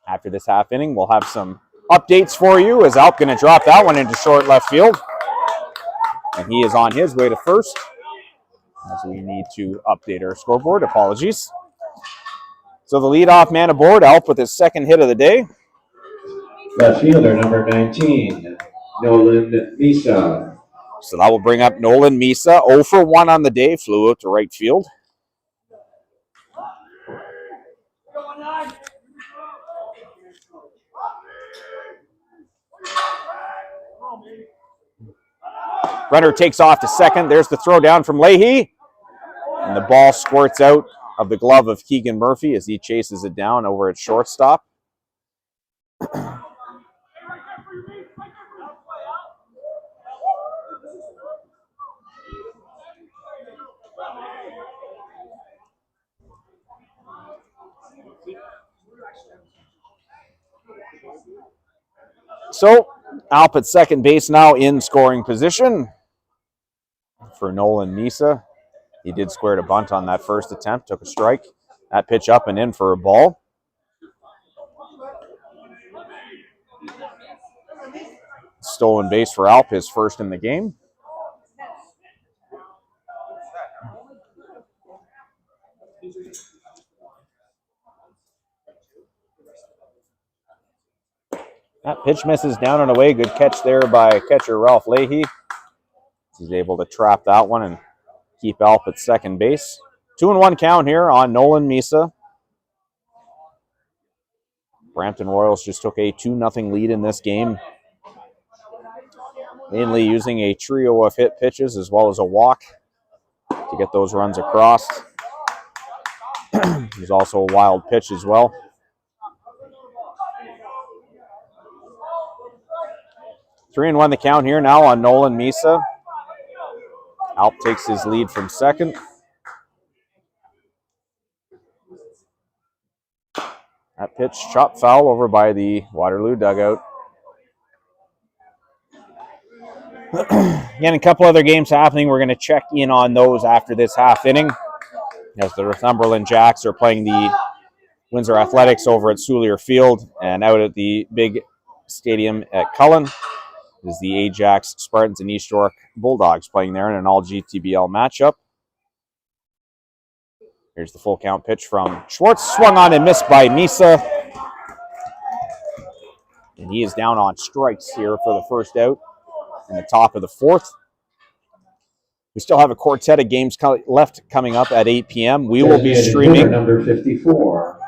After this half inning, we'll have some updates for you as Alp going to drop that one into short left field. And he is on his way to first as we need to update our scoreboard. Apologies. So the leadoff man aboard, Alp with his second hit of the day. Left fielder number 19, Nolan Misa. So that will bring up Nolan Misa. 0 for 1 on the day, flew out to right field. Runner takes off to second. There's the throw down from Leahy. And the ball squirts out of the glove of Keegan Murphy as he chases it down over at shortstop. So, Alp at second base now in scoring position for Nolan Misa. He did square to bunt on that first attempt, took a strike. That pitch up and in for a ball. Stolen base for Alp, his first in the game. That pitch misses down and away. Good catch there by catcher Ralph Leahy. He's able to trap that one and keep Alp at second base. 2-1 count here on Nolan Misa. Brampton Royals just took a 2-0 lead in this game, mainly using a trio of hit pitches as well as a walk to get those runs across. There's also a wild pitch as well. Three and one the count here now on Nolan Misa. Alp takes his lead from second. That pitch chopped foul over by the Waterloo dugout. Again, a couple other games happening. We're going to check in on those after this half inning, as the Northumberland Jacks are playing the Windsor Athletics over at Soulier Field, and out at the big stadium at Cullen is the Ajax Spartans and East York Bulldogs playing there in an all-GTBL matchup. Here's the full count pitch from Schwartz, swung on and missed by Misa. And he is down on strikes here for the first out in the top of the fourth. We still have a quartet of games left coming up at 8 p.m. We will be streaming number 54,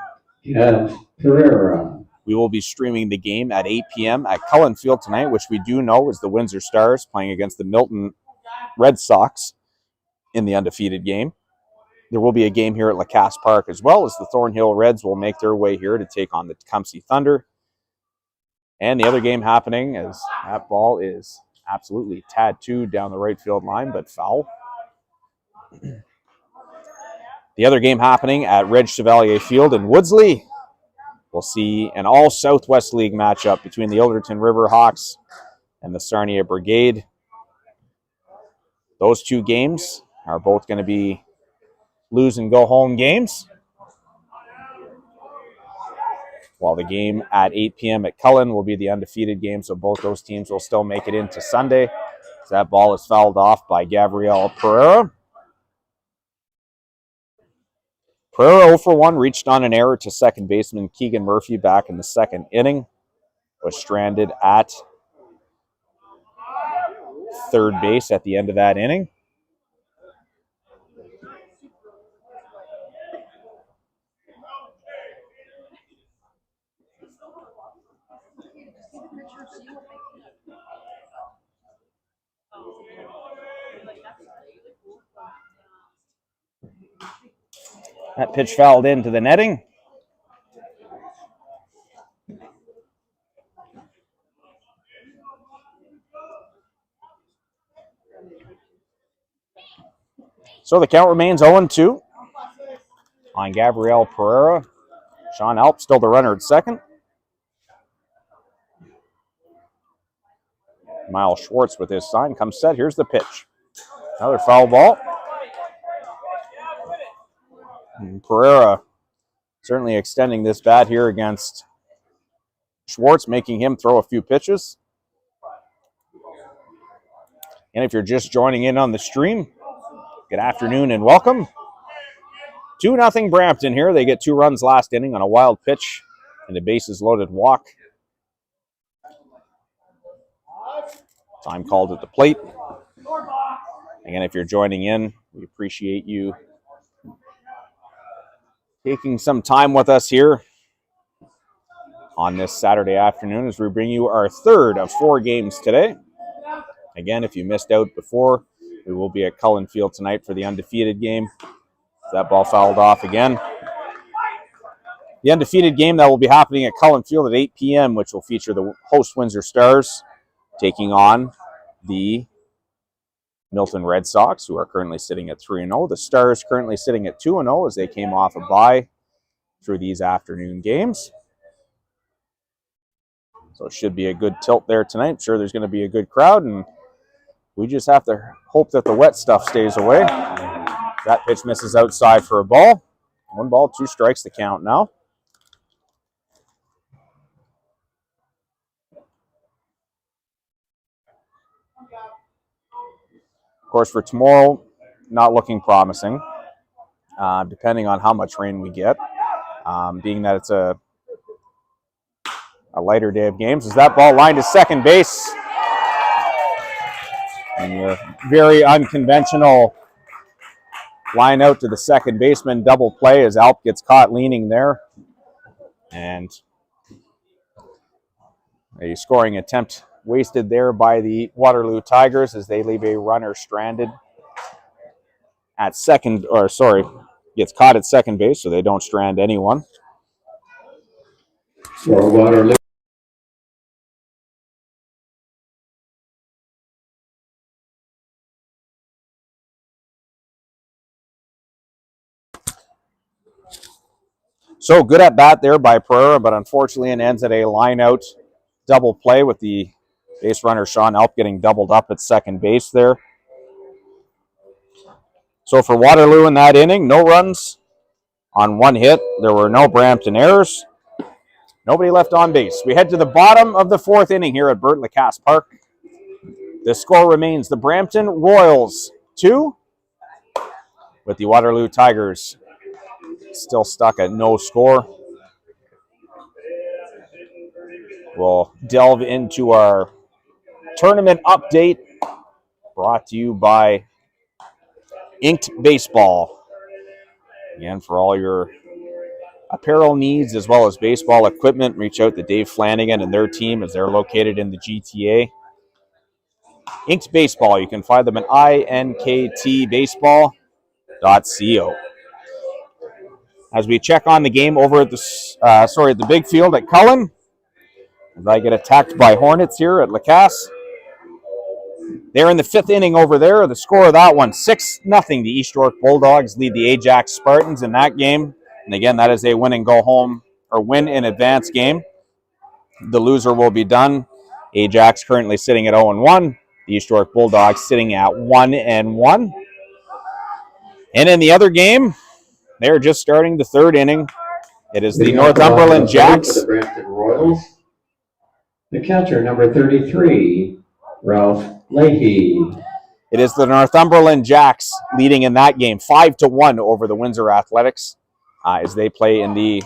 Kev Pereira. We will be streaming the game at 8 p.m. at Cullen Field tonight, which we do know is the Windsor Stars playing against the Milton Red Sox in the undefeated game. There will be a game here at Lacasse Park as well, as the Thornhill Reds will make their way here to take on the Tecumseh Thunder. And the other game happening, as that ball is absolutely tattooed down the right field line, but foul. The other game happening at Reg Chevalier Field in Woodsley. We'll see an all-Southwest League matchup between the Ilderton Riverhawks and the Sarnia Brigade. Those two games are both going to be lose and go home games. while the game at 8 p.m. at Cullen will be the undefeated game, so both those teams will still make it into Sunday. That ball is fouled off by Gabriel Pereira. Pereira 0 for 1, reached on an error to second baseman Keegan Murphy back in the second inning. Was stranded at third base at the end of that inning. That pitch fouled into the netting. So the count remains 0-2 on Gabriel Pereira. Sean Alp still the runner at second. Miles Schwartz with his sign comes set. Here's the pitch. Another foul ball. And Pereira certainly extending this bat here against Schwartz, making him throw a few pitches. And if you're just joining in on the stream, good afternoon and welcome. 2-0 Brampton here. They get 2 runs last inning on a wild pitch and a bases loaded walk. Time called at the plate. Again, if you're joining in, we appreciate you taking some time with us here on this Saturday afternoon as we bring you our third of 4 games today. Again, if you missed out before, we will be at Cullen Field tonight for the undefeated game. That ball fouled off again. The undefeated game that will be happening at Cullen Field at 8 p.m., which will feature the host Windsor Stars taking on the Milton Red Sox, who are currently sitting at 3-0. The Stars currently sitting at 2-0 as they came off a bye through these afternoon games. So it should be a good tilt there tonight. I'm sure there's going to be a good crowd, and we just have to hope that the wet stuff stays away. That pitch misses outside for a ball. 1 ball, 2 strikes, the count now. Of course, for tomorrow, not looking promising, depending on how much rain we get, being that it's a lighter day of games. As that ball lined to second base. And a very unconventional line out to the second baseman, double play as Alp gets caught leaning there. And a scoring attempt wasted there by the Waterloo Tigers as they leave a runner stranded at second, or sorry, gets caught at second base, so they don't strand anyone. For Waterloo. So good at bat there by Pereira, but unfortunately it ends at a line-out double play with the base runner Sean Alp getting doubled up at second base there. So for Waterloo in that inning, no runs on 1 hit. There were no Brampton errors. Nobody left on base. We head to the bottom of the 4th inning here at Bert Lacasse Park. The score remains the Brampton Royals 2, with the Waterloo Tigers still stuck at no score. We'll delve into our tournament update brought to you by Inked Baseball. Again, for all your apparel needs as well as baseball equipment, reach out to Dave Flanagan and their team as they're located in the GTA. Inked Baseball, you can find them at inktbaseball.co. As we check on the game over at the big field at Cullen, as I get attacked by Hornets here at Lacasse. They're in the 5th inning over there. The score of that one, 6-0. The East York Bulldogs lead the Ajax Spartans in that game. And again, that is a win and go home, or win in advance game. The loser will be done. Ajax currently sitting at 0-1. The East York Bulldogs sitting at 1-1. And in the other game, they're just starting the 3rd inning. It is the Northumberland Jacks. The Brampton Royals. The catcher, number 33, Ralph Leahy. It is the Northumberland Jacks leading in that game 5-1 over the Windsor Athletics as they play in the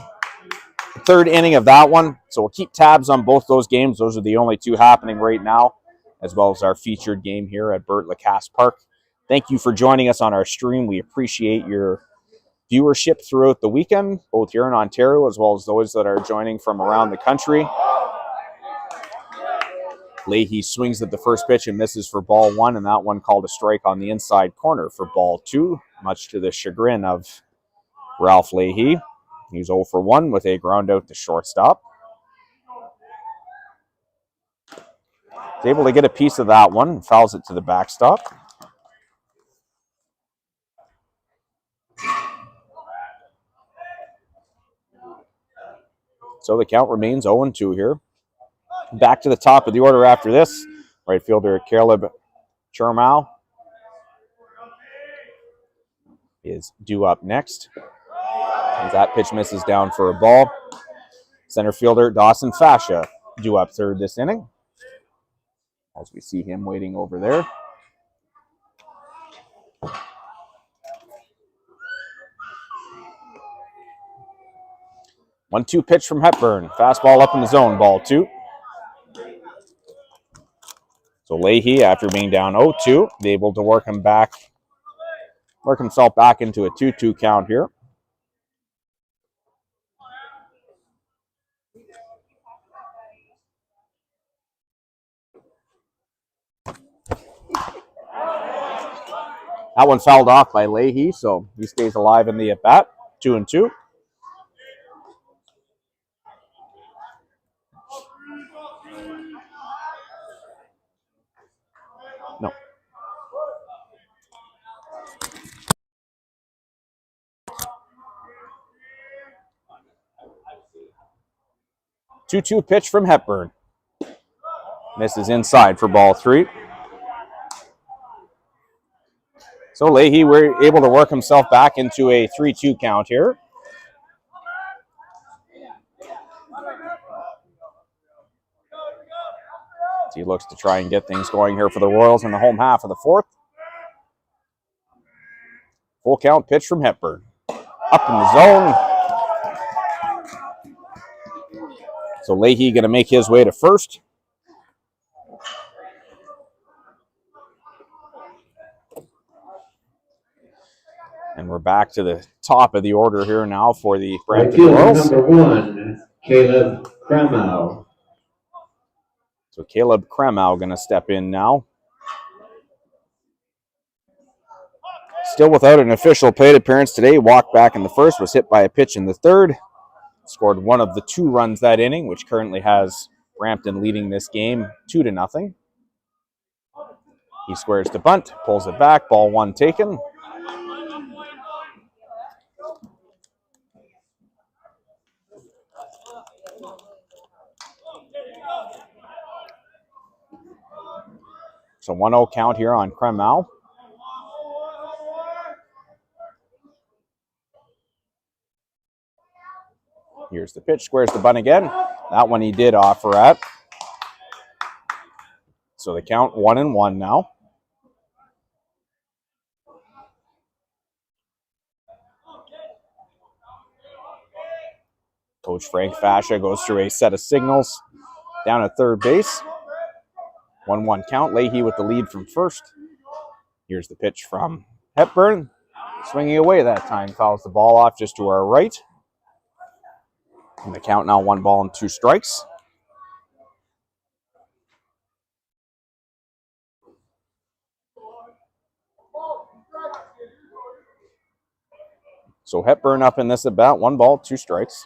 third inning of that one. So we'll keep tabs on both those games. Those are the only two happening right now, as well as our featured game here at Bert Lacasse Park. Thank you for joining us on our stream. We appreciate your viewership throughout the weekend, both here in Ontario as well as those that are joining from around the country. Leahy swings at the first pitch and misses for ball one, and that one called a strike on the inside corner for ball two, much to the chagrin of Ralph Leahy. He's 0 for 1 with a ground out to shortstop. He's able to get a piece of that one and fouls it to the backstop. So the count remains 0-2 here. Back to the top of the order after this. Right fielder Caleb Chermau is due up next. As that pitch misses down for a ball. Center fielder Dawson Fascia due up third this inning. As we see him waiting over there. 1-2 pitch from Hepburn. Fastball up in the zone, ball two. So Leahy, after being down 0-2, is able to work himself back into a 2-2 count here. That one fouled off by Leahy, so he stays alive in the at-bat. 2-2. No. 2-2 pitch from Hepburn. Misses inside for ball three. So Leahy were able to work himself back into a 3-2 count here. He looks to try and get things going here for the Royals in the home half of the fourth. Full count pitch from Hepburn. Up in the zone. So Leahy going to make his way to first. And we're back to the top of the order here now for the Brampton Royals. Number 1, Caleb Kramau. So Caleb Kramau going to step in now. Still without an official plate appearance today. Walked back in the first, was hit by a pitch in the third. Scored one of the 2 runs that inning, which currently has Brampton leading this game 2-0. He squares the bunt, pulls it back, ball one taken. So 1-0 count here on Kramau. Here's the pitch, squares the bunt again. That one he did offer at. So the count 1-1 now. Coach Frank Fascia goes through a set of signals down at third base. 1-1 count. Leahy with the lead from first. Here's the pitch from Hepburn. Swinging away that time. Fouls the ball off just to our right. And the count now 1 ball and 2 strikes. So Hepburn up in this at bat. 1 ball, 2 strikes.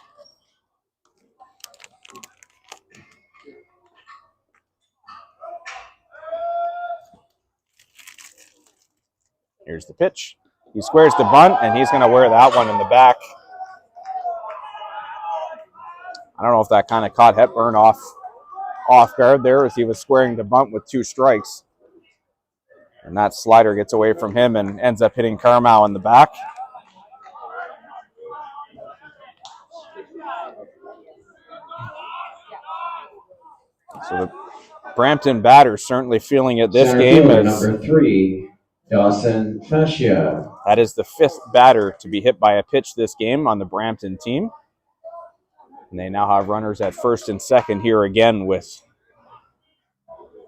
Here's the pitch. He squares the bunt, and he's going to wear that one in the back. I don't know if that kind of caught Hepburn off guard there as he was squaring the bunt with 2 strikes. And that slider gets away from him and ends up hitting Kramau in the back. So the Brampton batters certainly feeling it this Center game. fielder As number 3, Dawson Fascia. that is the 5th batter to be hit by a pitch this game on the Brampton team. And they now have runners at first and second here again with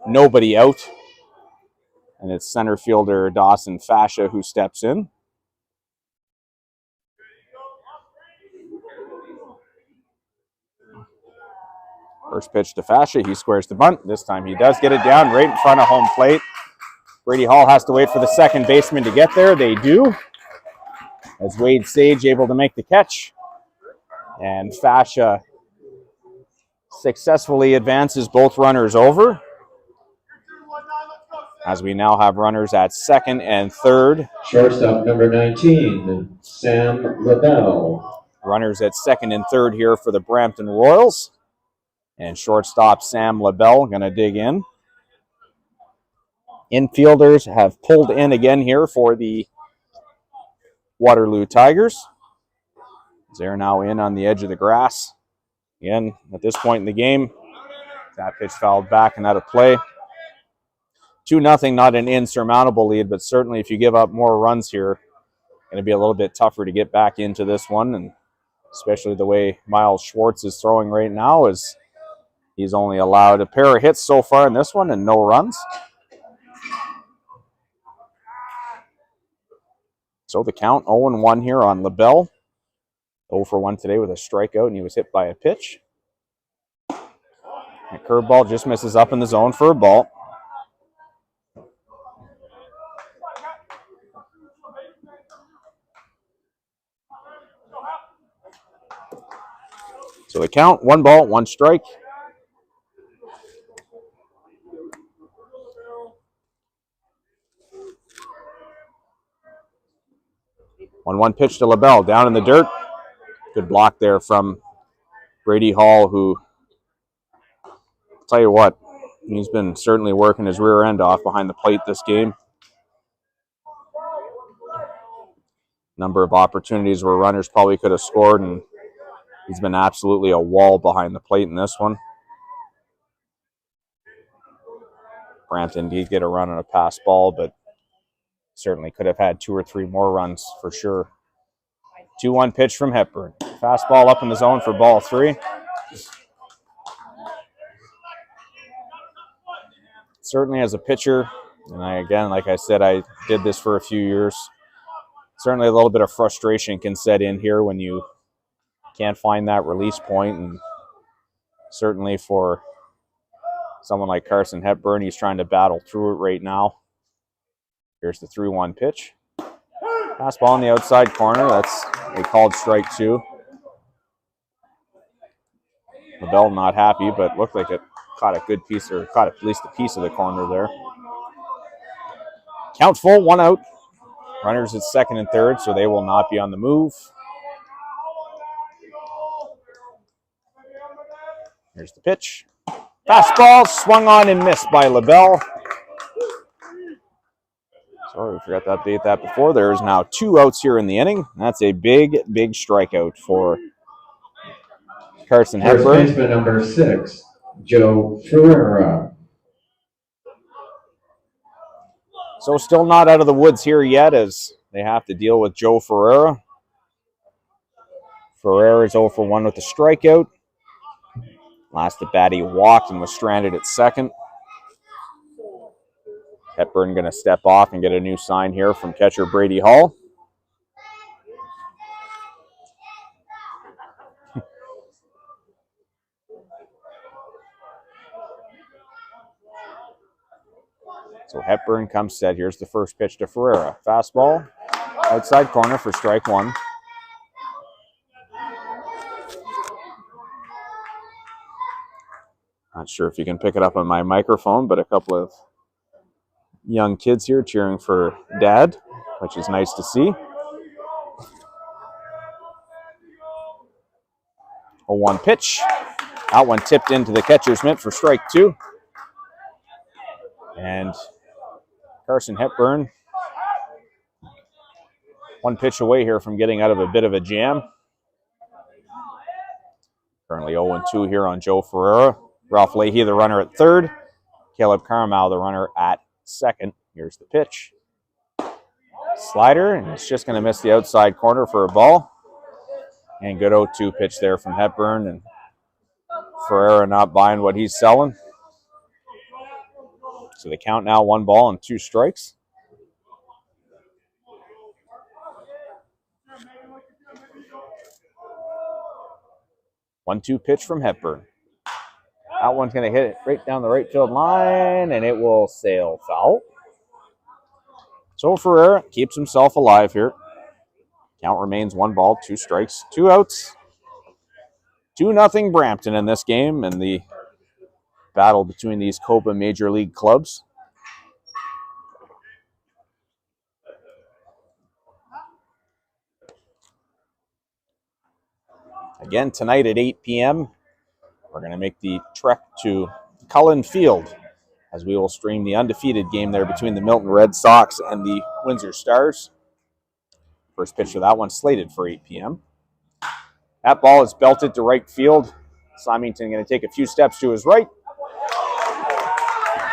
nobody out. And it's center fielder Dawson Fascia who steps in. First pitch to Fascia. He squares the bunt. This time he does get it down right in front of home plate. Brady Hall has to wait for the second baseman to get there. They do. As Wade Sage able to make the catch. And Fascia successfully advances both runners over. As we now have runners at second and third. Shortstop number 19, Sam LaBelle. Runners at second and third here for the Brampton Royals. And shortstop Sam LaBelle going to dig in. Infielders have pulled in again here for the Waterloo Tigers. They're now in on the edge of the grass. Again, at this point in the game, that pitch fouled back and out of play. 2-0, not an insurmountable lead, but certainly if you give up more runs here, it's going to be a little bit tougher to get back into this one, and especially the way Miles Schwartz is throwing right now, is he's only allowed a pair of hits so far in this one and no runs. So the count 0-1 here on LaBelle. 0 for 1 today with a strikeout, and he was hit by a pitch. A curveball just misses up in the zone for a ball. So the count, 1 ball, 1 strike. One pitch to LaBelle, down in the dirt. Good block there from Brady Hall, who, I'll tell you what, he's been certainly working his rear end off behind the plate this game. Number of opportunities where runners probably could have scored, and he's been absolutely a wall behind the plate in this one. Brampton did get a run on a pass ball, but certainly could have had 2 or 3 more runs for sure. 2-1 pitch from Hepburn. Fastball up in the zone for ball 3. Certainly as a pitcher, and again, like I said, I did this for a few years. Certainly a little bit of frustration can set in here when you can't find that release point, and certainly for someone like Carson Hepburn, he's trying to battle through it right now. Here's the 3-1 pitch. Fastball in the outside corner. That's a called strike 2. LaBelle not happy, but looked like it caught a good piece, or caught at least a piece of the corner there. Count full, 1 out. Runners at second and third, so they will not be on the move. Here's the pitch. Fastball swung on and missed by LaBelle. Sorry, we forgot to update that before. There is now 2 outs here in the inning. That's a big, big strikeout for Carson Hepburn. First baseman number 6, Joe Ferreira. So still not out of the woods here yet, as they have to deal with Joe Ferreira. Ferreira is 0 for 1 with a strikeout. Last at bat, he walked and was stranded at second. Hepburn going to step off and get a new sign here from catcher Brady Hall. So Hepburn comes set. Here's the first pitch to Ferreira. Fastball, outside corner for strike 1. Not sure if you can pick it up on my microphone, but a couple of young kids here cheering for Dad, which is nice to see. 0-1 pitch. That one tipped into the catcher's mitt for strike 2. And Carson Hepburn, 1 pitch away here from getting out of a bit of a jam. Currently 0-2 here on Joe Ferreira. Ralph Leahy, the runner at third. Caleb Carmel, the runner at second. Here's the pitch. Slider, and it's just going to miss the outside corner for a ball. And good 0-2 pitch there from Hepburn, and Ferreira not buying what he's selling. So they count now 1 ball and 2 strikes. One-two pitch from Hepburn. That one's going to hit it right down the right field line, and it will sail foul. So Ferreira keeps himself alive here. Count remains 1 ball, 2 strikes, 2 outs. 2-0 Brampton in this game, and the battle between these Copa Major League clubs. Again, tonight at 8 p.m., we're going to make the trek to Cullen Field as we will stream the undefeated game there between the Milton Red Sox and the Windsor Stars. First pitch of that one slated for 8 p.m. That ball is belted to right field. Symington going to take a few steps to his right,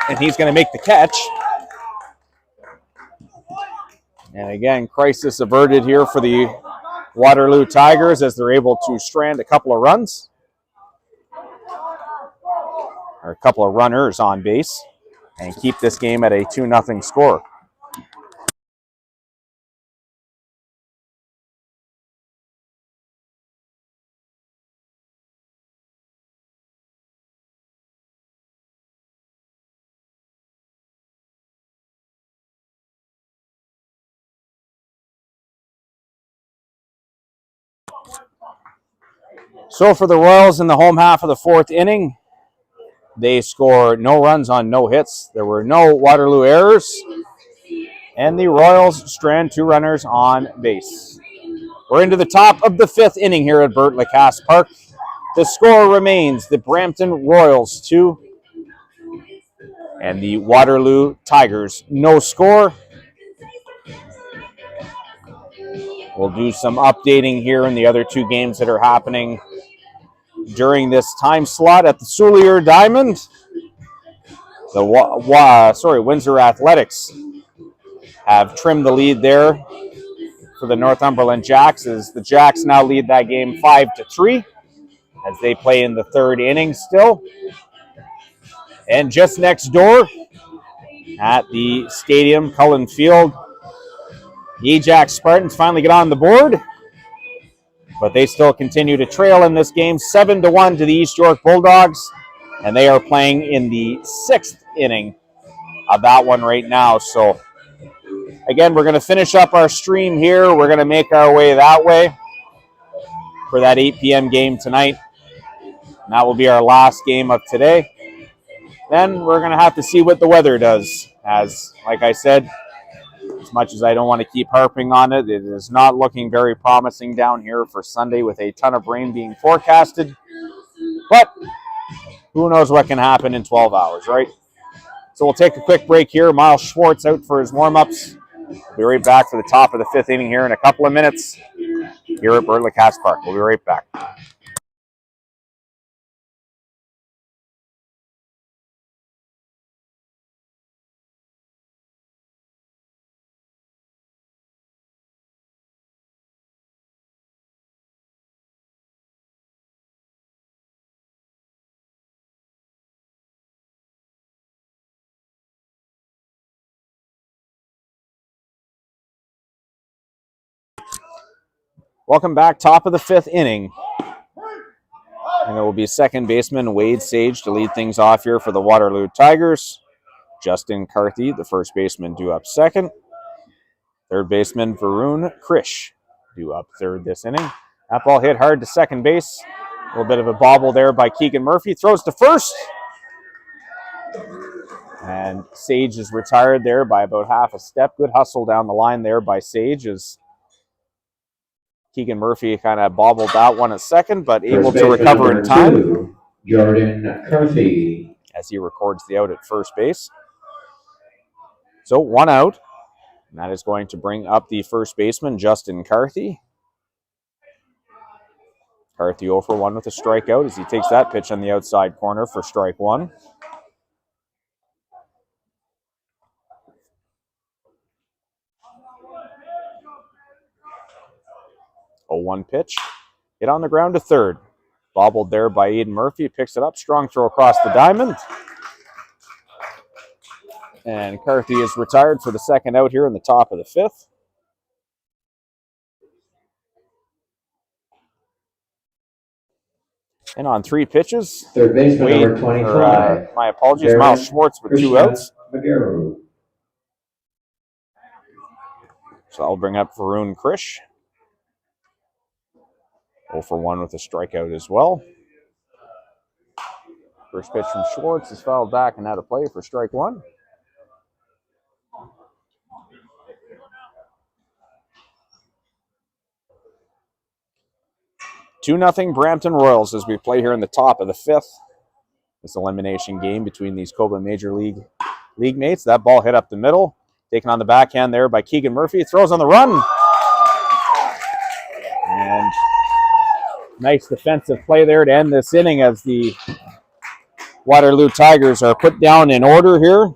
and he's going to make the catch. And again, crisis averted here for the Waterloo Tigers as they're able to strand a couple of runs. Or a couple of runners on base, and keep this game at a 2-0 score. So for the Royals in the home half of the 4th inning, they score no runs on no hits. There were no Waterloo errors, and the Royals strand 2 runners on base. We're into the top of the 5th inning here at Bert Lacasse Park. The score remains the Brampton Royals 2 and the Waterloo Tigers no score. We'll do some updating here in the other 2 games that are happening during this time slot at the Soulier Diamond. The Windsor Athletics have trimmed the lead there for the Northumberland Jacks, as the Jacks now lead that game 5-3 as they play in the 3rd inning still. And just next door at the stadium, Cullen Field, the Ajax Spartans finally get on the board, but they still continue to trail in this game 7-1 to the East York Bulldogs, and they are playing in the 6th inning of that one right now. So again, we're going to finish up our stream here. We're going to make our way that way for that 8 p.m. game tonight. And that will be our last game of today. Then we're going to have to see what the weather does. As, like I said, as much as I don't want to keep harping on it, it is not looking very promising down here for Sunday with a ton of rain being forecasted. But who knows what can happen in 12 hours, right? So we'll take a quick break here. Miles Schwartz out for his warm-ups. We'll be right back for the top of the 5th inning here in a couple of minutes here at Bert Lacasse Park. We'll be right back. Welcome back, top of the 5th inning. And it will be second baseman Wade Sage to lead things off here for the Waterloo Tigers. Justin Carthy, the first baseman, due up second. Third baseman Varun Krish due up third this inning. That ball hit hard to second base. A little bit of a bobble there by Keegan Murphy. Throws to first. And Sage is retired there by about half a step. Good hustle down the line there by Sage as Keegan Murphy kind of bobbled that one at second, but able to recover in time. Jordan Carthy. As he records the out at first base. So 1 out. And that is going to bring up the first baseman, Justin Carthy. McCarthy 0 for 1 with a strikeout as he takes that pitch on the outside corner for strike one. A 1 pitch. Hit on the ground to third. Bobbled there by Aiden Murphy. Picks it up. Strong throw across the diamond. And McCarthy is retired for the second out here in the top of the fifth. And on 3 pitches, third baseman number 25. My apologies, Miles Schwartz with 2 outs. So I'll bring up Varun Krish. 0 for 1 with a strikeout as well. First pitch from Schwartz is fouled back and out of play for strike one. Two 2-0 Brampton Royals as we play here in the top of the fifth. This elimination game between these Coba Major League mates. That ball hit up the middle. Taken on the backhand there by Keegan Murphy. Throws on the run. And nice defensive play there to end this inning as the Waterloo Tigers are put down in order here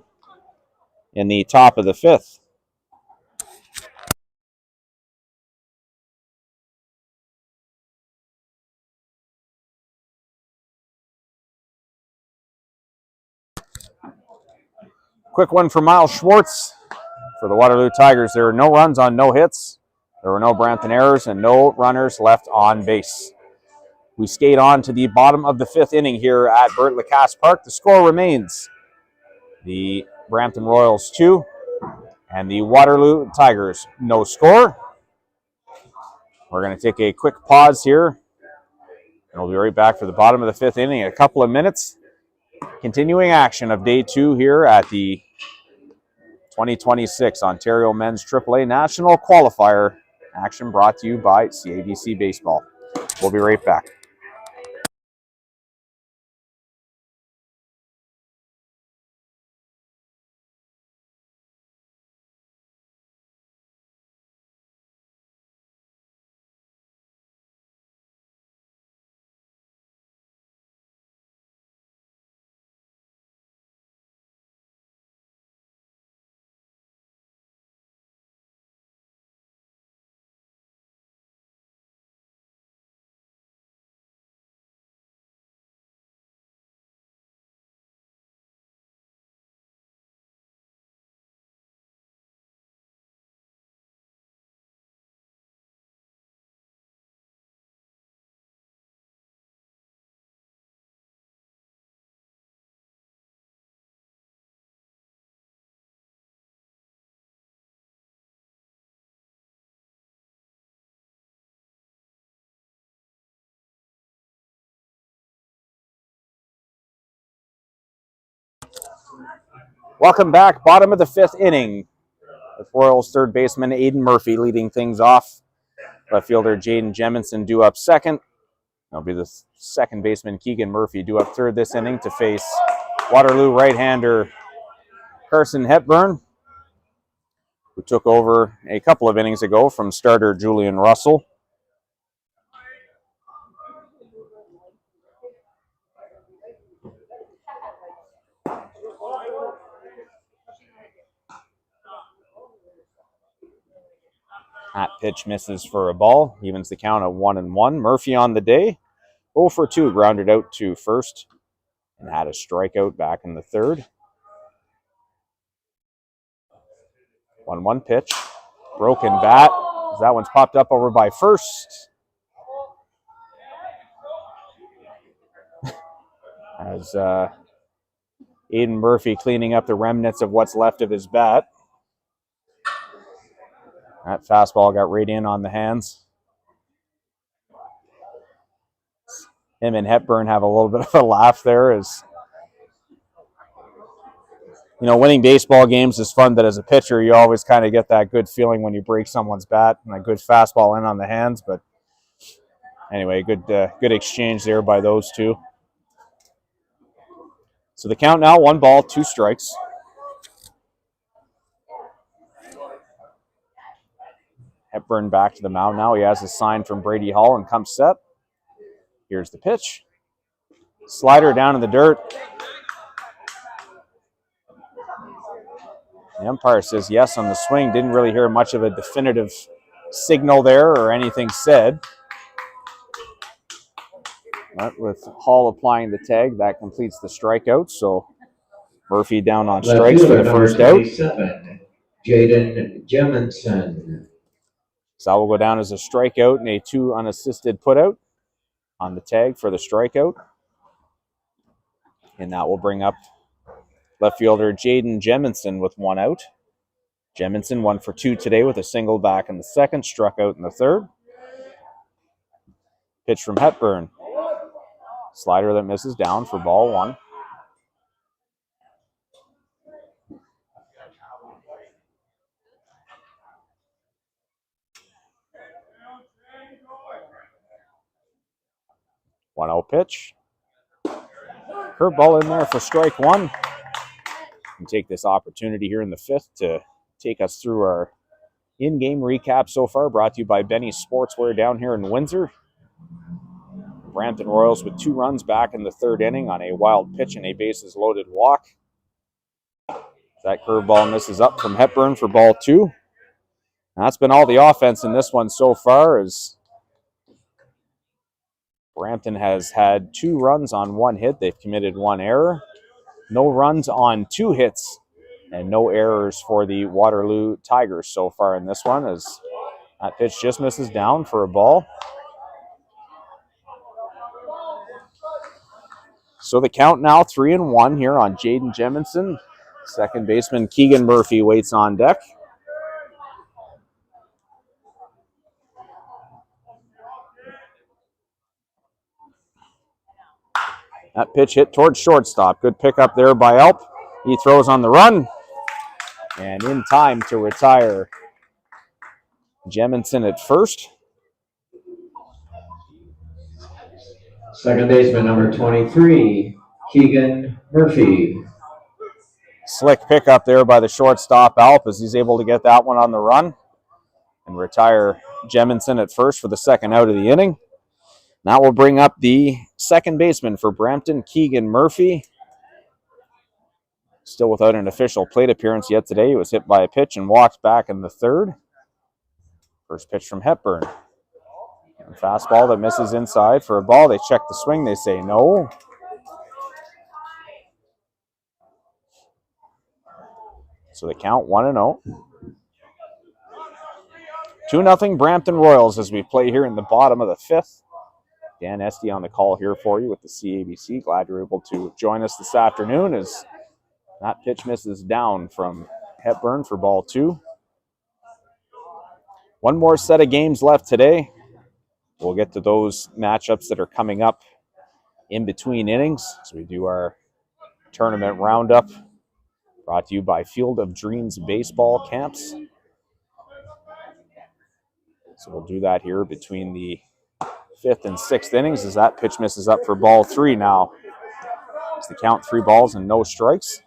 in the top of the fifth. Quick one for Miles Schwartz for the Waterloo Tigers. There were no runs on no hits. There were no Brampton errors and no runners left on base. We skate on to the bottom of the fifth inning here at Bert Lacasse Park. The score remains the Brampton Royals 2 and the Waterloo Tigers no score. We're going to take a quick pause here, and we'll be right back for the bottom of the fifth inning in a couple of minutes. Continuing action of day 2 here at the 2026 Ontario Men's AAA National Qualifier. Action brought to you by CABC Baseball. We'll be right back. Welcome back. Bottom of the fifth inning with Royals third baseman Aiden Murphy leading things off. Left fielder Jaden Jemison due up second. That'll be the second baseman Keegan Murphy due up third this inning to face Waterloo right-hander Carson Hepburn, who took over a couple of innings ago from starter Julian Russell. That pitch misses for a ball. Evens the count at 1-1. Murphy on the day. 0 for 2. Grounded out to first and had a strikeout back in the third. 1-1 pitch. Broken bat. That one's popped up over by first. As Aiden Murphy cleaning up the remnants of what's left of his bat. That fastball got right in on the hands. Him and Hepburn have a little bit of a laugh there. As you know, winning baseball games is fun, but as a pitcher, you always kind of get that good feeling when you break someone's bat and a good fastball in on the hands. But anyway, good exchange there by those two. So the count now, 1 ball, 2 strikes. Hepburn back to the mound now. He has a sign from Brady Hall and comes set. Here's the pitch. Slider down in the dirt. The umpire says yes on the swing. Didn't really hear much of a definitive signal there or anything said. But with Hall applying the tag, that completes the strikeout. So Murphy down on strikes for the first out. Jaden Jemison. So that will go down as a strikeout and a 2 unassisted putout on the tag for the strikeout. And that will bring up left fielder Jaden Jemison with 1 out. Jemison 1 for 2 today with a single back in the second, struck out in the third. Pitch from Hepburn. Slider that misses down for ball 1. One 0 pitch. Curveball in there for strike 1. And take this opportunity here in the 5th to take us through our in-game recap so far, brought to you by Benny's Sportswear down here in Windsor. Brampton Royals with 2 runs back in the 3rd inning on a wild pitch and a bases-loaded walk. That curveball misses up from Hepburn for ball 2. And that's been all the offense in this one so far, as Brampton has had 2 runs on 1 hit. They've committed 1 error. No runs on 2 hits and no errors for the Waterloo Tigers so far in this one, as that pitch just misses down for a ball. So the count now 3-1 here on Jaden Jemison. Second baseman Keegan Murphy waits on deck. That pitch hit towards shortstop. Good pickup there by Alp. He throws on the run. And in time to retire Jemison at first. Second baseman number 23, Keegan Murphy. Slick pickup there by the shortstop Alp, as he's able to get that one on the run and retire Jemison at first for the second out of the inning. That will bring up the second baseman for Brampton, Keegan Murphy. Still without an official plate appearance yet today. He was hit by a pitch and walked back in the 3rd. First pitch from Hepburn. And fastball that misses inside for a ball. They check the swing. They say no. So the count 1-0. 2-0 Brampton Royals as we play here in the bottom of the 5th. Dan Esty on the call here for you with the CABC. Glad you're able to join us this afternoon, as that pitch misses down from Hepburn for ball 2. One more set of games left today. We'll get to those matchups that are coming up in between innings as we do our tournament roundup, brought to you by Field of Dreams Baseball Camps. So we'll do that here between the 5th and 6th innings, as that pitch misses up for ball 3 now. It's the count 3 balls and no strikes.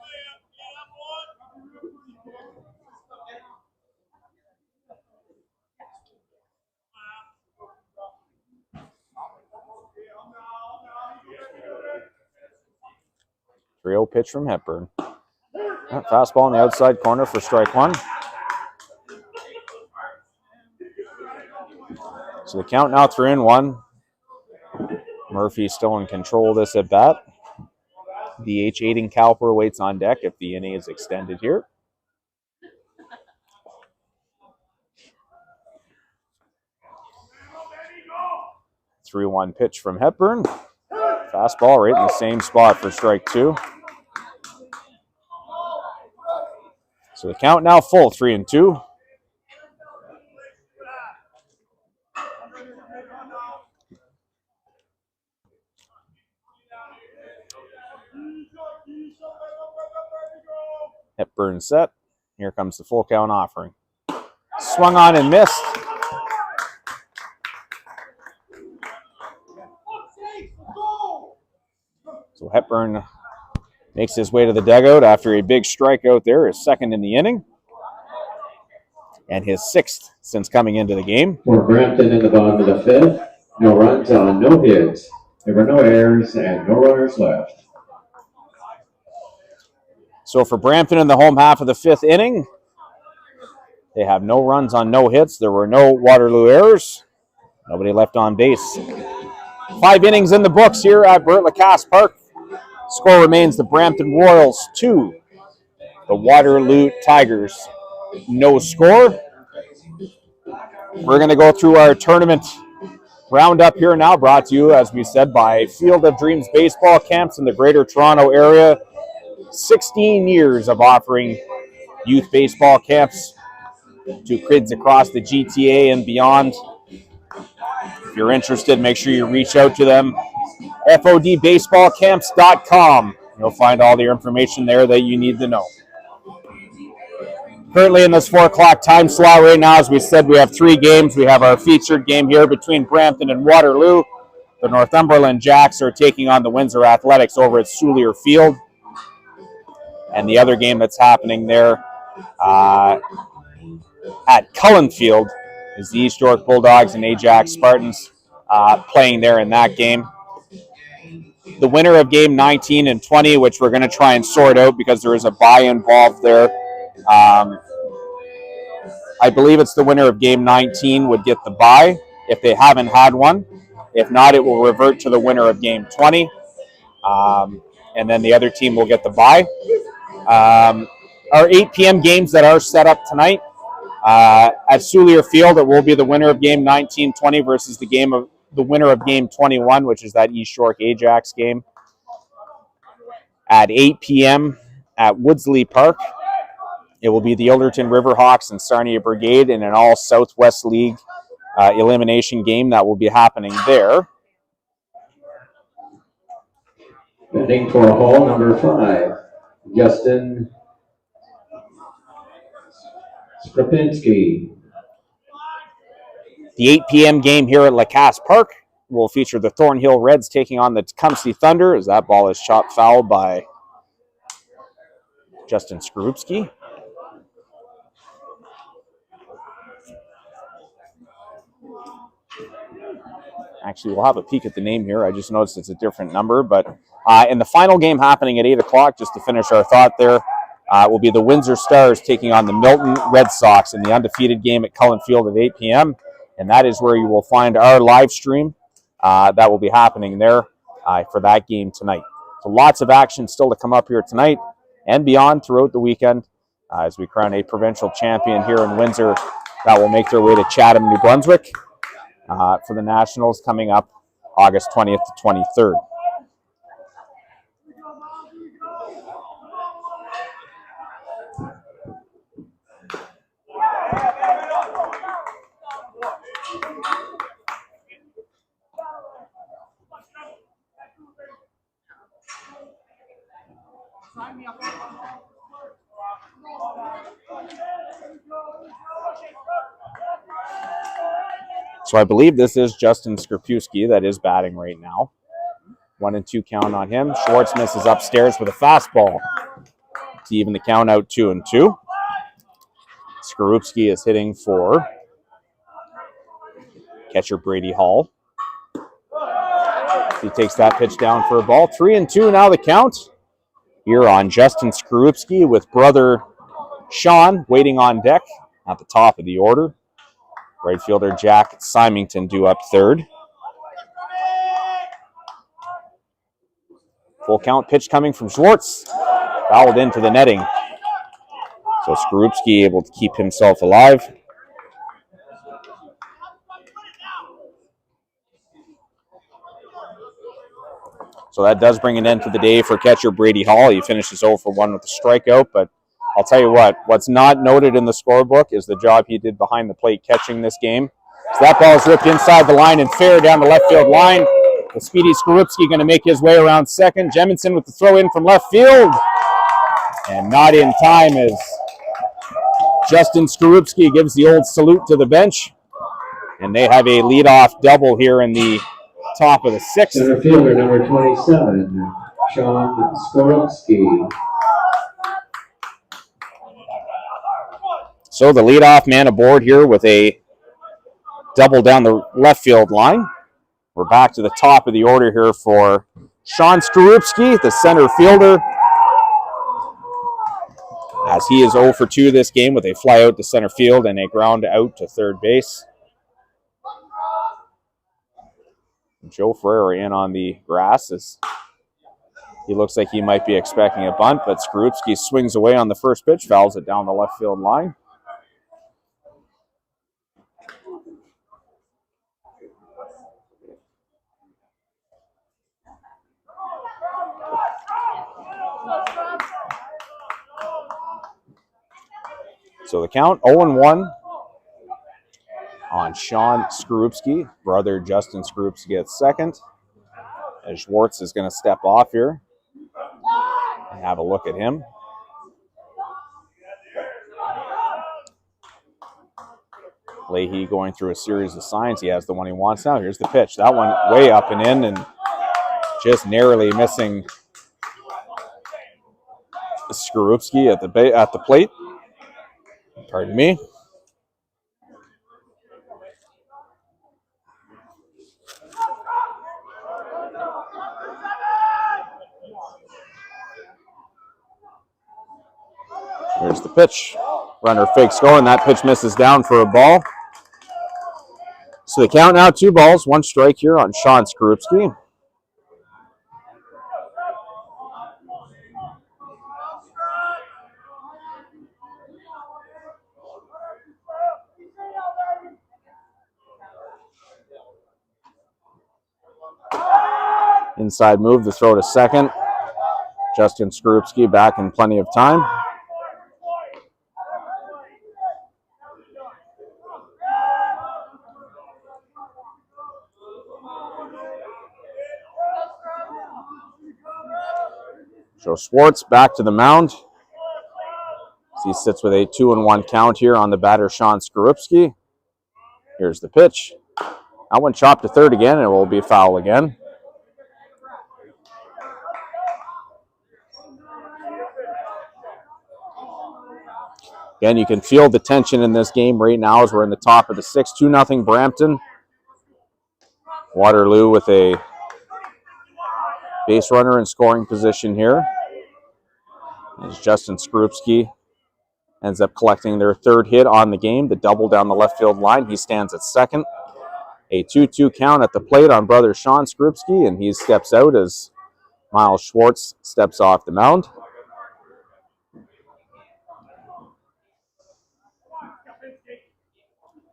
Three-0 pitch from Hepburn. That fastball in the outside corner for strike 1. So the count now 3-1. Murphy still in control of this at bat. DH Aiden Cowper waits on deck if the inning is extended here. Three 3-1 pitch from Hepburn. Fastball right in the same spot for strike 2. So the count now full, 3-2. Hepburn set. Here comes the full count offering. Swung on and missed. So Hepburn makes his way to the dugout after a big strikeout there, his second in the inning, and his 6th since coming into the game. For Brampton in the bottom of the 5th, no runs on no hits There were no errors and no runners left. So for Brampton in the home half of the 5th inning, they have no runs on no hits. There were no Waterloo errors. Nobody left on base. 5 innings in the books here at Bert Lacasse Park. Score remains the Brampton Royals 2, the Waterloo Tigers no score. We're going to go through our tournament roundup here now, brought to you, as we said, by Field of Dreams baseball camps in the Greater Toronto area. 16 years of offering youth baseball camps to kids across the GTA and beyond. If you're interested, make sure you reach out to them. FODbaseballcamps.com. You'll find all the information there that you need to know. Currently in this 4 o'clock time slot right now, as we said, we have 3 games. We have our featured game here between Brampton and Waterloo. The Northumberland Jacks are taking on the Windsor Athletics over at Soulier Field. And the other game that's happening there at Cullen Field is the East York Bulldogs and Ajax Spartans playing there in that game. The winner of game 19 and 20, which we're going to try and sort out because there is a bye involved there. I believe it's the winner of game 19 would get the bye if they haven't had one. If not, it will revert to the winner of game 20. And then the other team will get the bye. Our 8 p.m. games that are set up tonight at Soulier Field, it will be the winner of game 19-20 versus the winner of game 21, which is that East York Ajax game. At 8 p.m. at Woodsley Park, it will be the Ilderton Riverhawks and Sarnia Brigade in an all Southwest League elimination game that will be happening there. Batting for hole number 5, Justin Skripinski. The 8 p.m. game here at Lacasse Park will feature the Thornhill Reds taking on the Tecumseh Thunder, as that ball is chopped foul by Justin Skorupski. Actually, we'll have a peek at the name here. I just noticed it's a different number. But in the final game happening at 8 o'clock, just to finish our thought there, will be the Windsor Stars taking on the Milton Red Sox in the undefeated game at Cullen Field at 8 p.m. And that is where you will find our live stream that will be happening there for that game tonight. So lots of action still to come up here tonight and beyond throughout the weekend as we crown a provincial champion here in Windsor that will make their way to Chatham, New Brunswick for the Nationals coming up August 20th to 23rd. So I believe this is Justin Skorupski that is batting right now. 1-2 count on him. Schwartz misses upstairs with a fastball to even the count out 2-2. Skorupski is hitting for catcher Brady Hall. He takes that pitch down for a ball. 3-2 now the count here on Justin Skorupski with brother Sean waiting on deck at the top of the order. Right fielder Jack Symington due up third. Full count pitch coming from Schwartz. Fouled into the netting. So Skorupski able to keep himself alive. So that does bring an end to the day for catcher Brady Hall. He finishes 0 for 1 with a strikeout, but I'll tell you what's not noted in the scorebook is the job he did behind the plate catching this game. So that ball is ripped inside the line and fair down the left field line. The speedy Skorupski going to make his way around second. Jemison with the throw in from left field. And not in time as Justin Skorupski gives the old salute to the bench. And they have a leadoff double here in the top of the 6th. Center fielder number 27, Sean Skorupski. So the leadoff man aboard here with a double down the left field line. We're back to the top of the order here for Sean Skorupski, the center fielder, as he is 0 for 2 this game with a fly out to center field and a ground out to third base. Joe Ferreira in on the grass as he looks like he might be expecting a bunt, but Skorupski swings away on the first pitch, fouls it down the left field line. So the count 0-1 on Sean Skorupski. Brother Justin Skorupski at second. As Schwartz is going to step off here and have a look at him. Leahy going through a series of signs. He has the one he wants now. Here's the pitch. That one way up and in and just narrowly missing Skorupski at the plate. Pardon me. Here's the pitch. Runner fakes going. That pitch misses down for a ball. So the count now 2 balls, 1 strike here on Sean Skorupski. Inside move, the throw to second. Justin Skorupski back in plenty of time. So Schwartz back to the mound. He sits with a 2-1 count here on the batter, Sean Skorupski. Here's the pitch. That one chopped to third again, and it will be a foul again. Again, you can feel the tension in this game right now as we're in the top of the 6th. 2-0 Brampton. Waterloo with a base runner in scoring position here. As Justin Skorupski ends up collecting their 3rd hit on the game, the double down the left field line. He stands at second. A 2-2 count at the plate on brother Sean Skorupski, and he steps out as Miles Schwartz steps off the mound.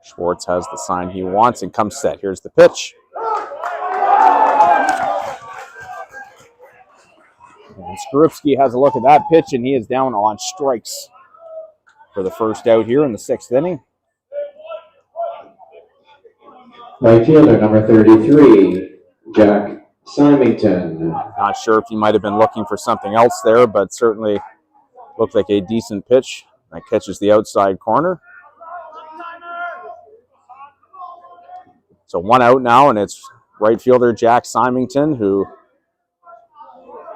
Schwartz has the sign he wants and comes set. Here's the pitch. And Skorupski has a look at that pitch, and he is down on strikes for the first out here in the 6th inning. Right fielder number 33, Jack Symington. Not sure if he might have been looking for something else there, but certainly looked like a decent pitch. That catches the outside corner. So 1 out now, and it's right fielder Jack Symington, who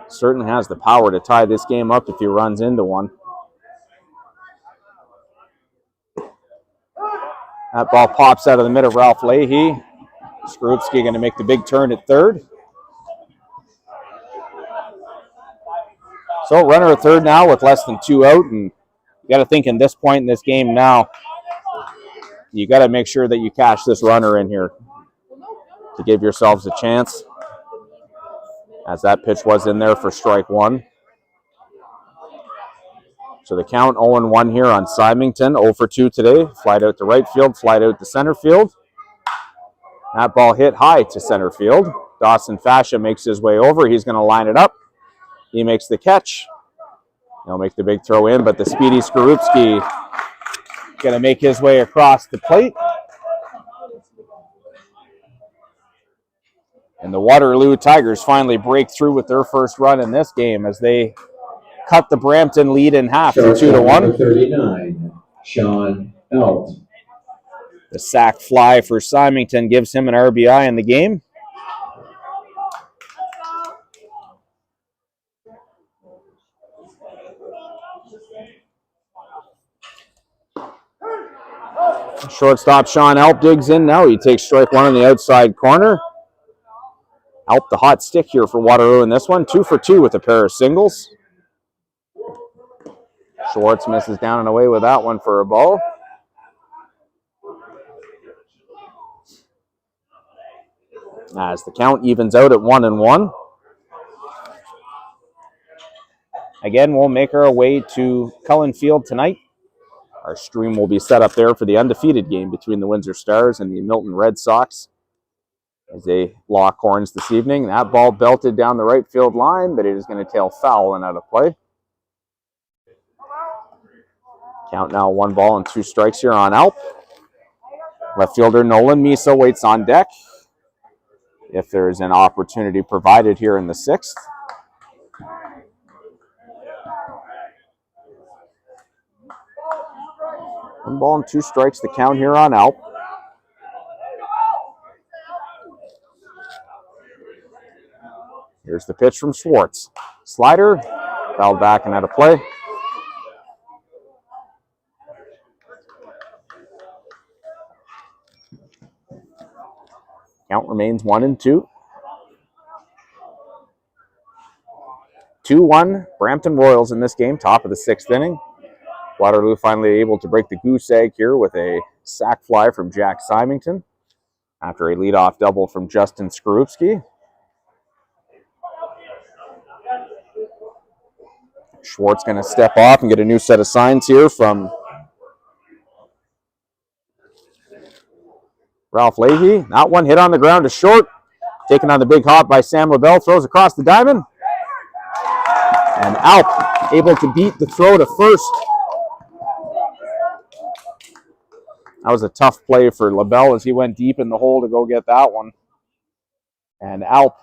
certainly has the power to tie this game up if he runs into one. That ball pops out of the mid of Ralph Leahy. Skorupski going to make the big turn at third. So runner at third now with less than 2 out, and you got to think in this point in this game now, you got to make sure that you cash this runner in here to give yourselves a chance, as that pitch was in there for strike 1. So the count 0-1 here on Symington. 0 for 2 today. Flied out to right field, flied out to center field. That ball hit high to center field. Dawson Fascia makes his way over. He's going to line it up. He makes the catch. He'll make the big throw in, but the speedy Skorupski going to make his way across the plate. And the Waterloo Tigers finally break through with their first run in this game as they cut the Brampton lead in half to 2-1. 39, SeanElt. The sac fly for Symington gives him an RBI in the game. Shortstop Sean Elp digs in now. He takes strike 1 on the outside corner. Alp the hot stick here for Waterloo in this one. 2 for 2 with a pair of singles. Schwartz misses down and away with that one for a ball. As the count evens out at 1-1. Again, we'll make our way to Cullen Field tonight. Our stream will be set up there for the undefeated game between the Windsor Stars and the Milton Red Sox as they lock horns this evening. That ball belted down the right field line, but it is going to tail foul and out of play. Count now 1 ball and 2 strikes here on Alp. Left fielder Nolan Misa waits on deck if there is an opportunity provided here in the 6th. One ball and 2 strikes, the count here on Alp. Here's the pitch from Schwartz. Slider, fouled back and out of play. Count remains 1-2. 2-1 Brampton Royals in this game, top of the 6th inning. Waterloo finally able to break the goose egg here with a sac fly from Jack Symington after a leadoff double from Justin Skorupski. Schwartz going to step off and get a new set of signs here from Ralph Leahy. That one hit on the ground to short. Taken on the big hop by Sam LaBelle. Throws across the diamond. And Alp able to beat the throw to first. That was a tough play for LaBelle as he went deep in the hole to go get that one. And Alp,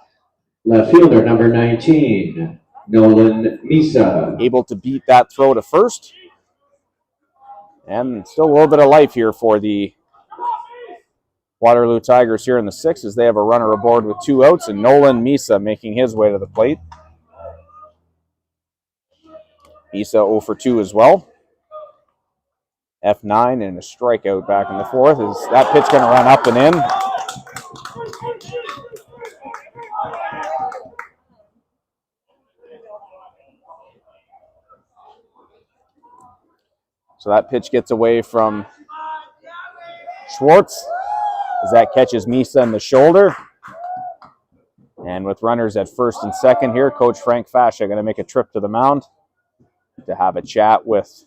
left fielder number 19, Nolan Misa, able to beat that throw to first. And still a little bit of life here for the Waterloo Tigers here in the 6th as they have a runner aboard with 2 outs and Nolan Misa making his way to the plate. Misa 0 for 2 as well. F9 and a strikeout back in the 4th. Is that pitch going to run up and in? So that pitch gets away from Schwartz as that catches Misa in the shoulder. And with runners at first and second here, Coach Frank Fascia going to make a trip to the mound to have a chat with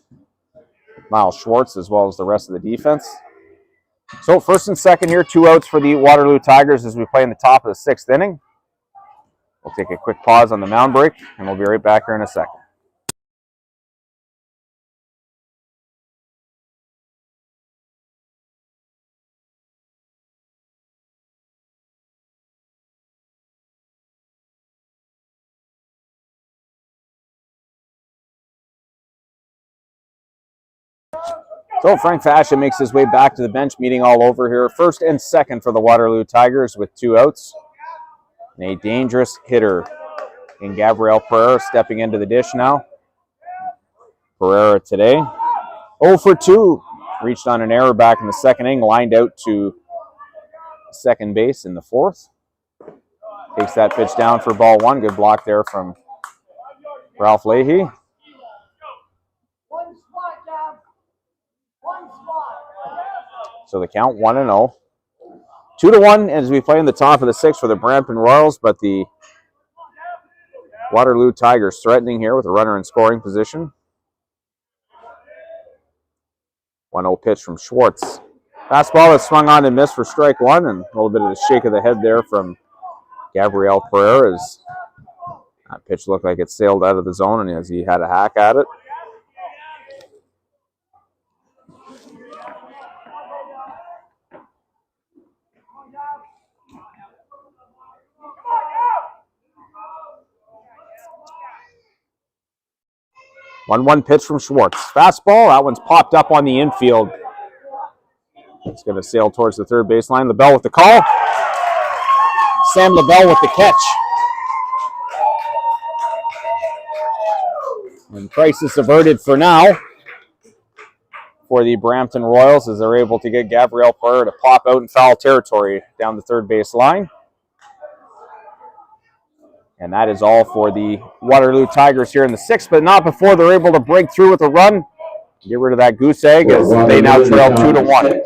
Miles Schwartz as well as the rest of the defense. So first and second here, 2 outs for the Waterloo Tigers as we play in the top of the 6th inning. We'll take a quick pause on the mound break and we'll be right back here in a second. So Frank Fascia makes his way back to the bench, meeting all over here. First and second for the Waterloo Tigers with 2 outs. And a dangerous hitter in Gabriel Pereira stepping into the dish now. Pereira today 0 for 2. Reached on an error back in the 2nd inning, lined out to second base in the 4th. Takes that pitch down for ball 1. Good block there from Ralph Leahy. So the count 1-0. 2-1 as we play in the top of the 6th for the Brampton Royals, but the Waterloo Tigers threatening here with a runner in scoring position. 1-0 pitch from Schwartz. Fastball that swung on and missed for strike 1, and a little bit of a shake of the head there from Gabriel Pereira as that pitch looked like it sailed out of the zone and as he had a hack at it. One pitch from Schwartz. Fastball, that one's popped up on the infield. It's going to sail towards the third baseline. LaBelle with the call. Sam LaBelle with the catch. And crisis averted for now for the Brampton Royals as they're able to get Gabriel Pereira to pop out in foul territory down the third base line. And that is all for the Waterloo Tigers here in the sixth, but not before they're able to break through with a run. Get rid of that goose egg as they now trail 2-1.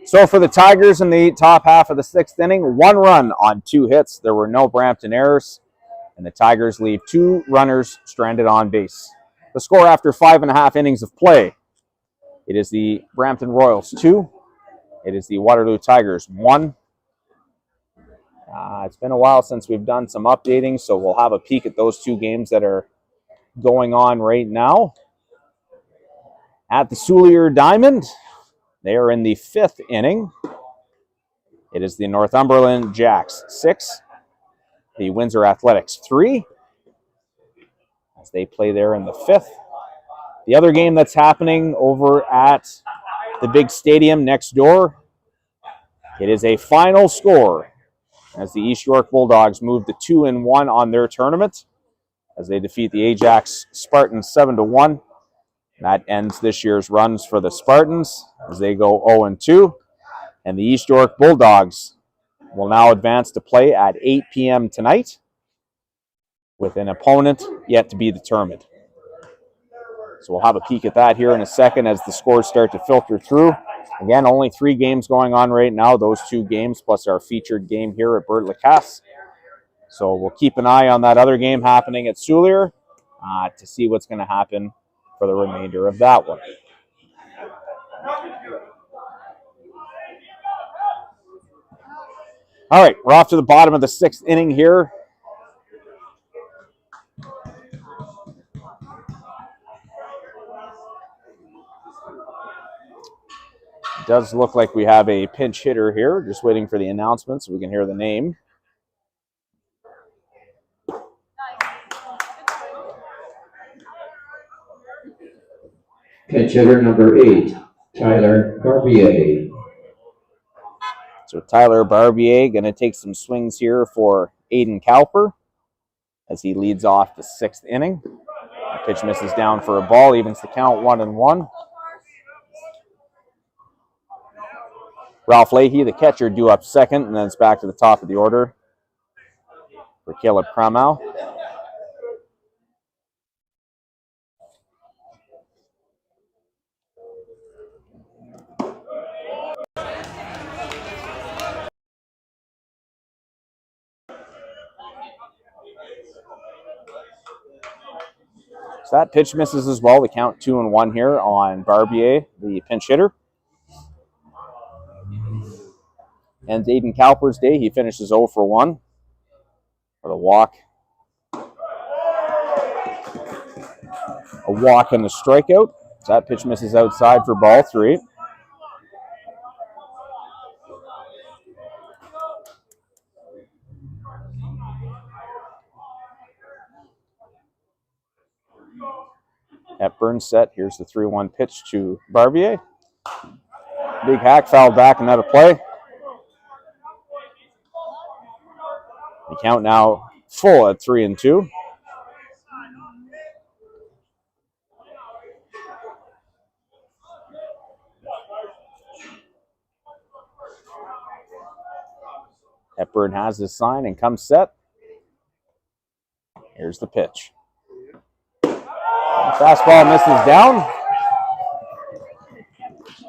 So for the Tigers in the top half of the sixth inning, 1 run on 2 hits. There were no Brampton errors, and the Tigers leave 2 runners stranded on base. The score after 5.5 innings of play, it is the Brampton Royals 2. It is the Waterloo Tigers 1. It's been a while since we've done some updating, so we'll have a peek at those 2 games that are going on right now. At the Soulier Diamond, they are in the 5th inning. It is the Northumberland Jacks 6, the Windsor Athletics 3, as they play there in the 5th. The other game that's happening over at the big stadium next door, it is a final score as the East York Bulldogs move to 2-1 on their tournament as they defeat the Ajax Spartans 7-1. That ends this year's runs for the Spartans as they go 0-2. And the East York Bulldogs will now advance to play at 8 p.m. tonight with an opponent yet to be determined. So we'll have a peek at that here in a second as the scores start to filter through. Again, only 3 games going on right now, those 2 games plus our featured game here at Bert Lacasse. So we'll keep an eye on that other game happening at Soulier to see what's going to happen for the remainder of that one. All right, we're off to the bottom of the 6th inning here. It does look like we have a pinch hitter here. Just waiting for the announcement so we can hear the name. Pinch hitter number 8, Tyler Barbier. So Tyler Barbier going to take some swings here for Aiden Cowper as he leads off the 6th inning. The pitch misses down for a ball, evens the count 1-1. Ralph Leahy, the catcher, due up second, and then it's back to the top of the order for Caleb Kramow. So that pitch misses as well. The count 2-1 here on Barbier, the pinch hitter. Ends Aiden Cowper's day. He finishes 0 for 1 with a walk. A walk and a strikeout. So that pitch misses outside for ball 3. Hepburn set. Here's the 3-1 pitch to Barbier. Big hack, fouled back and out of play. The count now full at 3-2. Hepburn has his sign and comes set. Here's the pitch. Fastball misses down.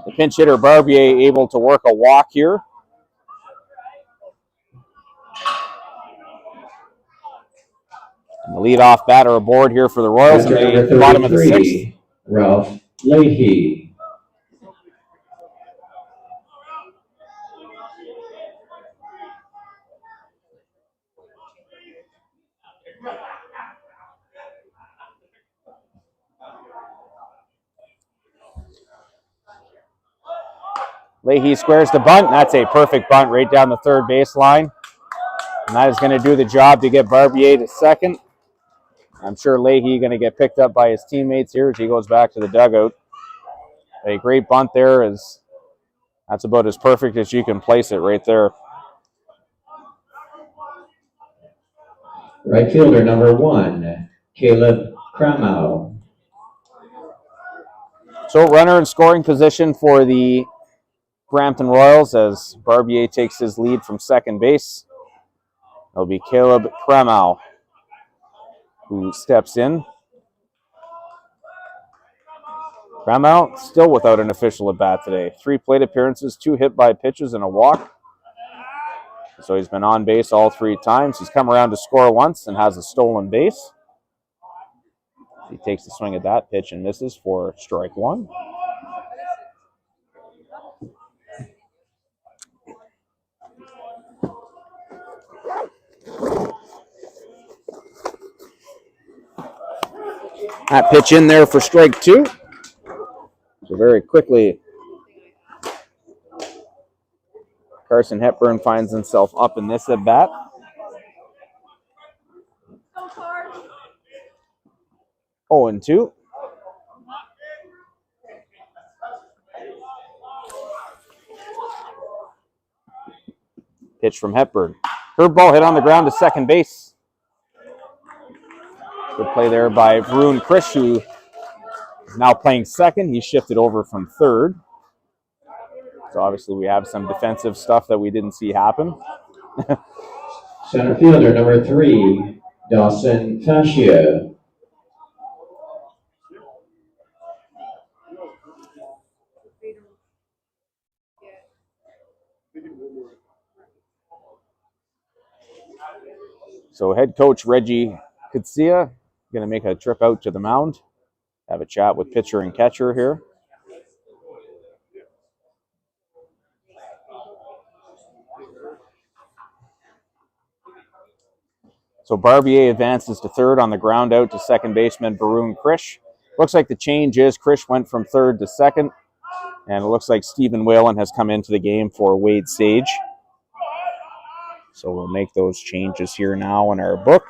The pinch hitter Barbier able to work a walk here. And the leadoff batter aboard here for the Royals in the bottom of the 6th. Ralph Leahy. Leahy squares the bunt. That's a perfect bunt right down the third baseline. And that is going to do the job to get Barbier to second. I'm sure Leahy going to get picked up by his teammates here as he goes back to the dugout. A great bunt there. That's about as perfect as you can place it right there. Right fielder number 1, Caleb Cramo. So runner in scoring position for the Brampton Royals as Barbier takes his lead from second base. It'll be Caleb Cramo who steps in. Cramo still without an official at bat today. 3 plate appearances, 2 hit by pitches, and a walk. So he's been on base all 3 times. He's come around to score once and has a stolen base. He takes a swing at that pitch and misses for strike 1. That pitch in there for strike 2. So very quickly, Carson Hepburn finds himself up in this at bat. Oh, and 2. Pitch from Hepburn. Curveball hit on the ground to second base. Good play there by Varun Krish, who is now playing second. He shifted over from third. So obviously we have some defensive stuff that we didn't see happen. Center fielder number 3, Dawson Fascia. So head coach Reggie Kutsia going to make a trip out to the mound, have a chat with pitcher and catcher here. So Barbier advances to third on the ground out to second baseman Varun Krish. Looks like the change is Krish went from third to second, and it looks like Stephen Whalen has come into the game for Wade Sage. So we'll make those changes here now in our book.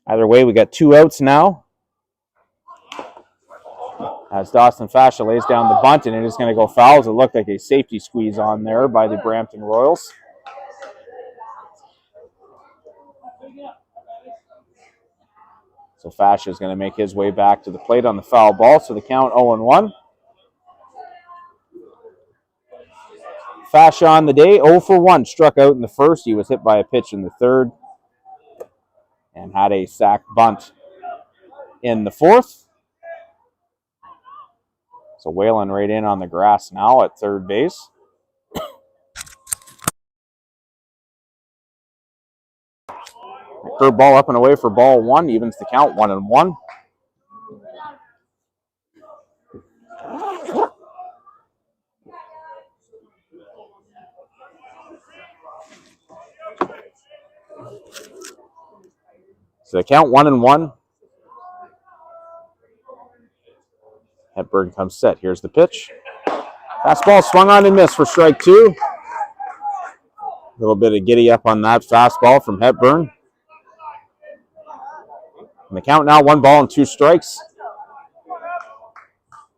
Either way, we got 2 outs now. As Dawson Fascia lays down the bunt, and it is going to go foul. It looked like a safety squeeze on there by the Brampton Royals. So Fascia is going to make his way back to the plate on the foul ball. So the count 0-1. Fascia on the day, 0 for 1. Struck out in the first. He was hit by a pitch in the third and had a sac bunt in the fourth. So Whalen right in on the grass now at third base. Curveball up and away for ball 1, evens the count 1-1. So the count 1-1. Hepburn comes set. Here's the pitch. Fastball swung on and missed for strike 2. A little bit of giddy up on that fastball from Hepburn. And the count now 1 ball and 2 strikes.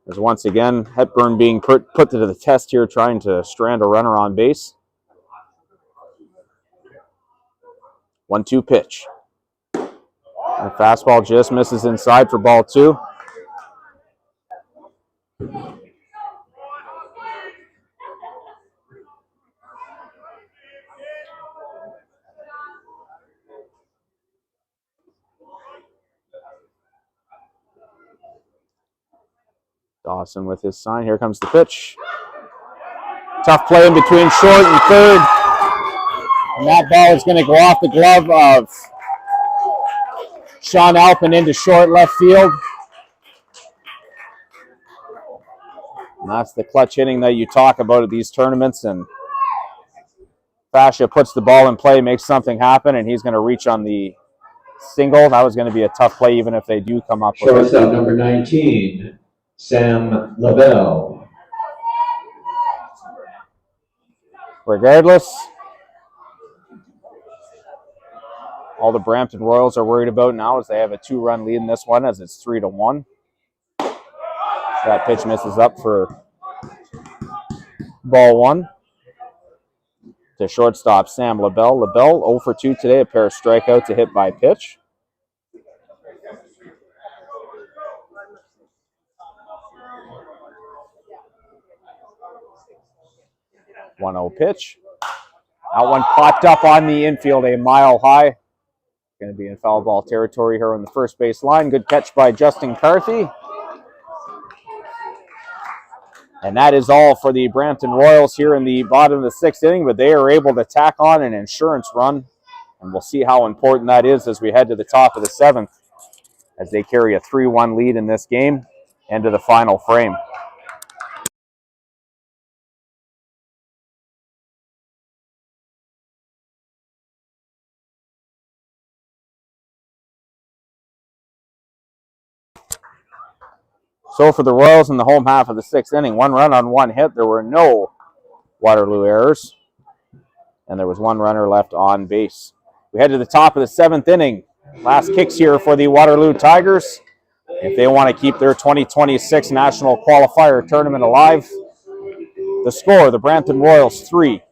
As once again, Hepburn being put to the test here, trying to strand a runner on base. 1-2 pitch. And the fastball just misses inside for ball 2. Dawson with his sign. Here comes the pitch. Tough play in between short and third. And that ball is going to go off the glove of Sean Alpin into short left field. And that's the clutch hitting that you talk about at these tournaments. And Fascia puts the ball in play, makes something happen, and he's going to reach on the single. That was going to be a tough play even if they do come up with it. Shortstop number 19, Sam Lavelle. Regardless, all the Brampton Royals are worried about now is they have a 2-run lead in this one as it's 3-1. That pitch misses up for ball 1. to shortstop Sam LaBelle. LaBelle 0 for 2 today, a pair of strikeouts, a hit by pitch. One 0 pitch. That one popped up on the infield a mile high. Going to be in foul ball territory here on the first base line. Good catch by Justin Carthy. And that is all for the Brampton Royals here in the bottom of the sixth inning, but they are able to tack on an insurance run. And we'll see how important that is as we head to the top of the seventh, as they carry a 3-1 lead in this game into the final frame. So for the Royals in the home half of the sixth inning, 1 run on 1 hit. There were no Waterloo errors, and there was 1 runner left on base. We head to the top of the seventh inning. Last kicks here for the Waterloo Tigers, if they want to keep their 2026 National Qualifier Tournament alive. The score, the Brampton Royals 3,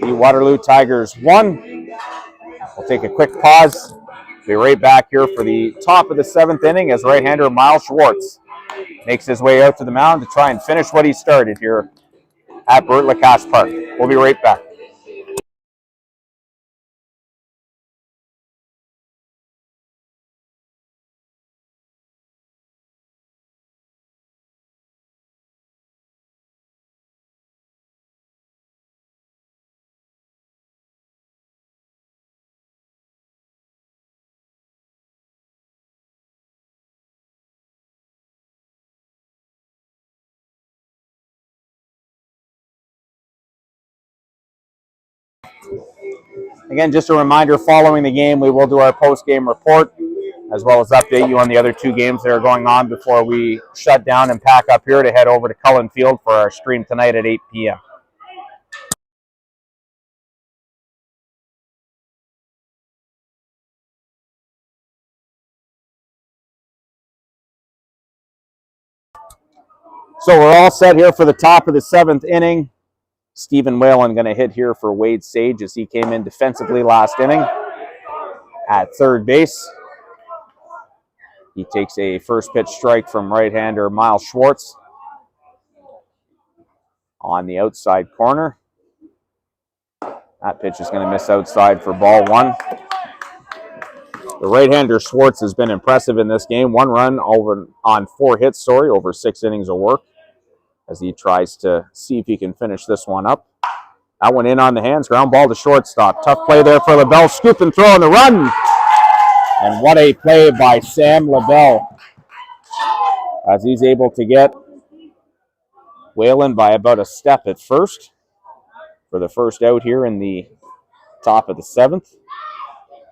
the Waterloo Tigers 1. We'll take a quick pause. Be right back here for the top of the seventh inning as right-hander Miles Schwartz makes his way out to the mound to try and finish what he started here at Bert Lacasse Park. We'll be right back. Again, just a reminder, following the game, we will do our post-game report, as well as update you on the other 2 games that are going on before we shut down and pack up here to head over to Cullen Field for our stream tonight at 8 p.m. So we're all set here for the top of the seventh inning. Stephen Whalen going to hit here for Wade Sage as he came in defensively last inning at third base. He takes a first pitch strike from right-hander Miles Schwartz on the outside corner. That pitch is going to miss outside for ball 1. The right-hander Schwartz has been impressive in this game. 1 run over on 4 hits, over 6 innings of work, as he tries to see if he can finish this one up. That one in on the hands, ground ball to shortstop. Tough play there for LaBelle, scoop and throw on the run. And what a play by Sam LaBelle, as he's able to get Whalen by about a step at first for the first out here in the top of the seventh.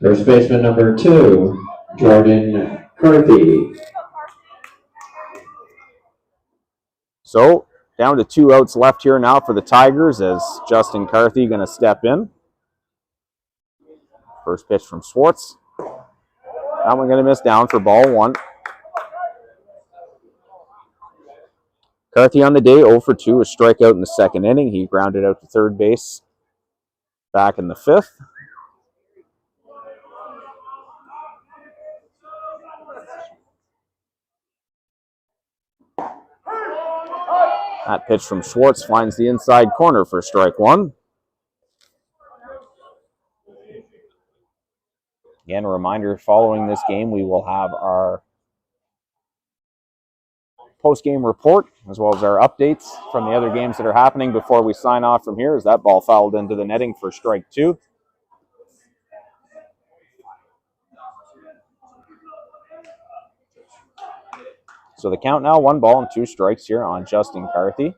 First baseman number 2, Jordan Carthy. So down to 2 outs left here now for the Tigers, as Justin Carthy going to step in. First pitch from Schwartz. That one going to miss down for ball 1. Carthy on the day, 0 for 2, a strikeout in the second inning. He grounded out to third base back in the 5th. That pitch from Schwartz finds the inside corner for strike 1. Again, a reminder, following this game, we will have our post-game report, as well as our updates from the other games that are happening before we sign off from here, as that ball fouled into the netting for strike 2. So the count now, 1 ball and 2 strikes here on Justin Carthy.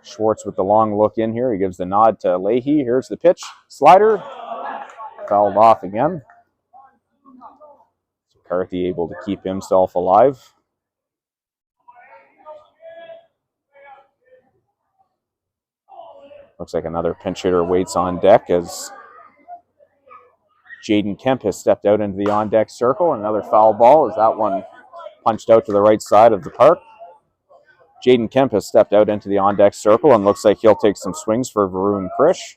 Schwartz with the long look in here. He gives the nod to Leahy. Here's the pitch. Slider. Fouled off again. So Carthy able to keep himself alive. Looks like another pinch hitter waits on deck as Jaden Kemp has stepped out into the on-deck circle. Another foul ball as that one punched out to the right side of the park. Jaden Kemp has stepped out into the on-deck circle and looks like he'll take some swings for Varun Krish.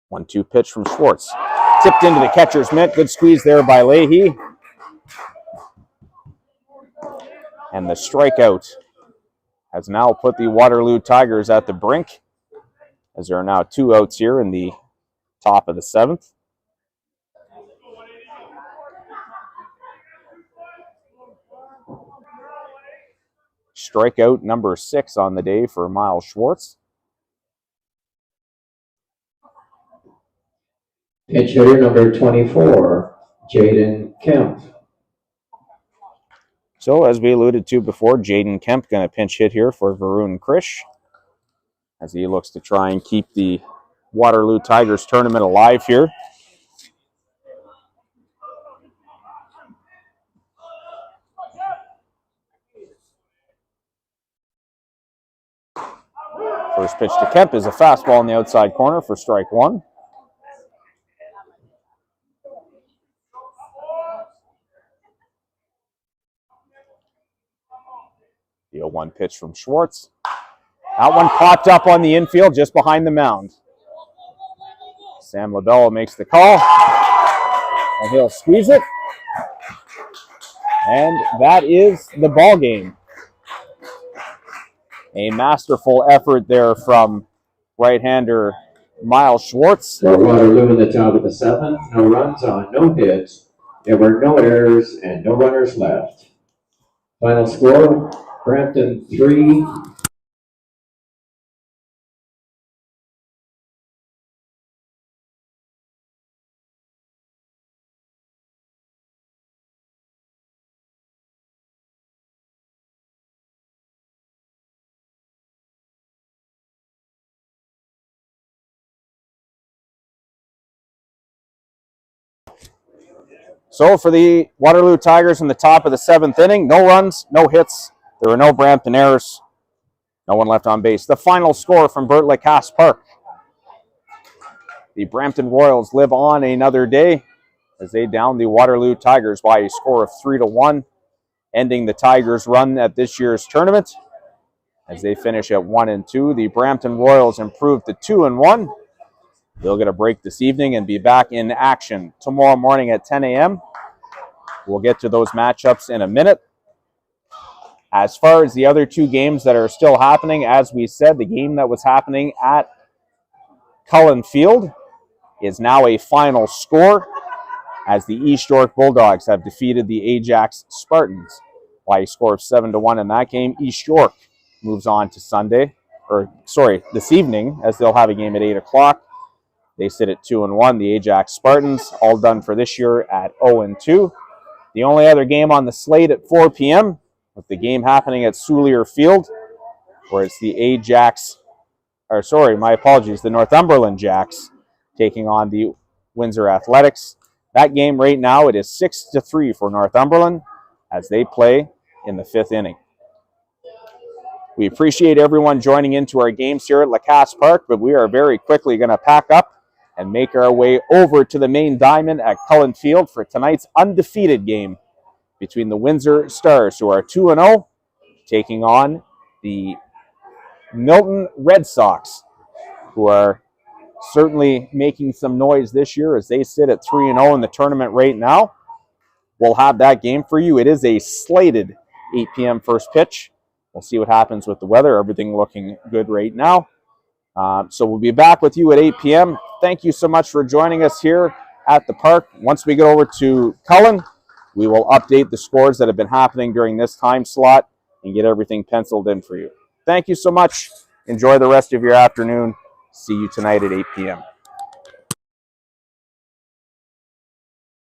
One-two pitch from Schwartz. Tipped into the catcher's mitt. Good squeeze there by Leahy. And the strikeout has now put the Waterloo Tigers at the brink, as there are now 2 outs here in the top of the 7th. Strikeout number 6 on the day for Miles Schwartz. Pitch hitter number 24, Jaden Kemp. So, as we alluded to before, Jaden Kemp going to pinch hit here for Varun Krish, as he looks to try and keep the Waterloo Tigers tournament alive here. First pitch to Kemp is a fastball in the outside corner for strike 1. The 0-1 pitch from Schwartz. That one popped up on the infield just behind the mound. Sam Labella makes the call, and he'll squeeze it. And that is the ball game. A masterful effort there from right-hander Miles Schwartz. For Waterloo in the top of the 7th, no runs on no hits. There were no errors and no runners left. Final score, Brampton 3. So for the Waterloo Tigers in the top of the 7th inning, no runs, no hits. There were no Brampton errors. No one left on base. The final score from Bert Lacasse Park. The Brampton Royals live on another day as they down the Waterloo Tigers by a score of 3-1, ending the Tigers' run at this year's tournament. As they finish at 1-2, the Brampton Royals improved to 2-1. They'll get a break this evening and be back in action tomorrow morning at 10 a.m. We'll get to those matchups in a minute. As far as the other 2 games that are still happening, as we said, the game that was happening at Cullen Field is now a final score, as the East York Bulldogs have defeated the Ajax Spartans by a score of 7-1 in that game. East York moves on to this evening, as they'll have a game at 8 o'clock. They sit at 2-1. The Ajax Spartans, all done for this year, at 0-2. The only other game on the slate at 4 p.m., with the game happening at Soulier Field, where it's the the Northumberland Jacks taking on the Windsor Athletics. That game right now, it is 6-3 for Northumberland as they play in the 5th inning. We appreciate everyone joining into our games here at Lacasse Park, but we are very quickly going to pack up and make our way over to the main diamond at Cullen Field for tonight's undefeated game between the Windsor Stars, who are 2-0, taking on the Milton Red Sox, who are certainly making some noise this year as they sit at 3-0 in the tournament right now. We'll have that game for you. It is a slated 8 p.m. first pitch. We'll see what happens with the weather. Everything looking good right now. So we'll be back with you at 8 p.m. Thank you so much for joining us here at the park. Once we get over to Cullen, we will update the scores that have been happening during this time slot and get everything penciled in for you. Thank you so much. Enjoy the rest of your afternoon. See you tonight at 8 p.m.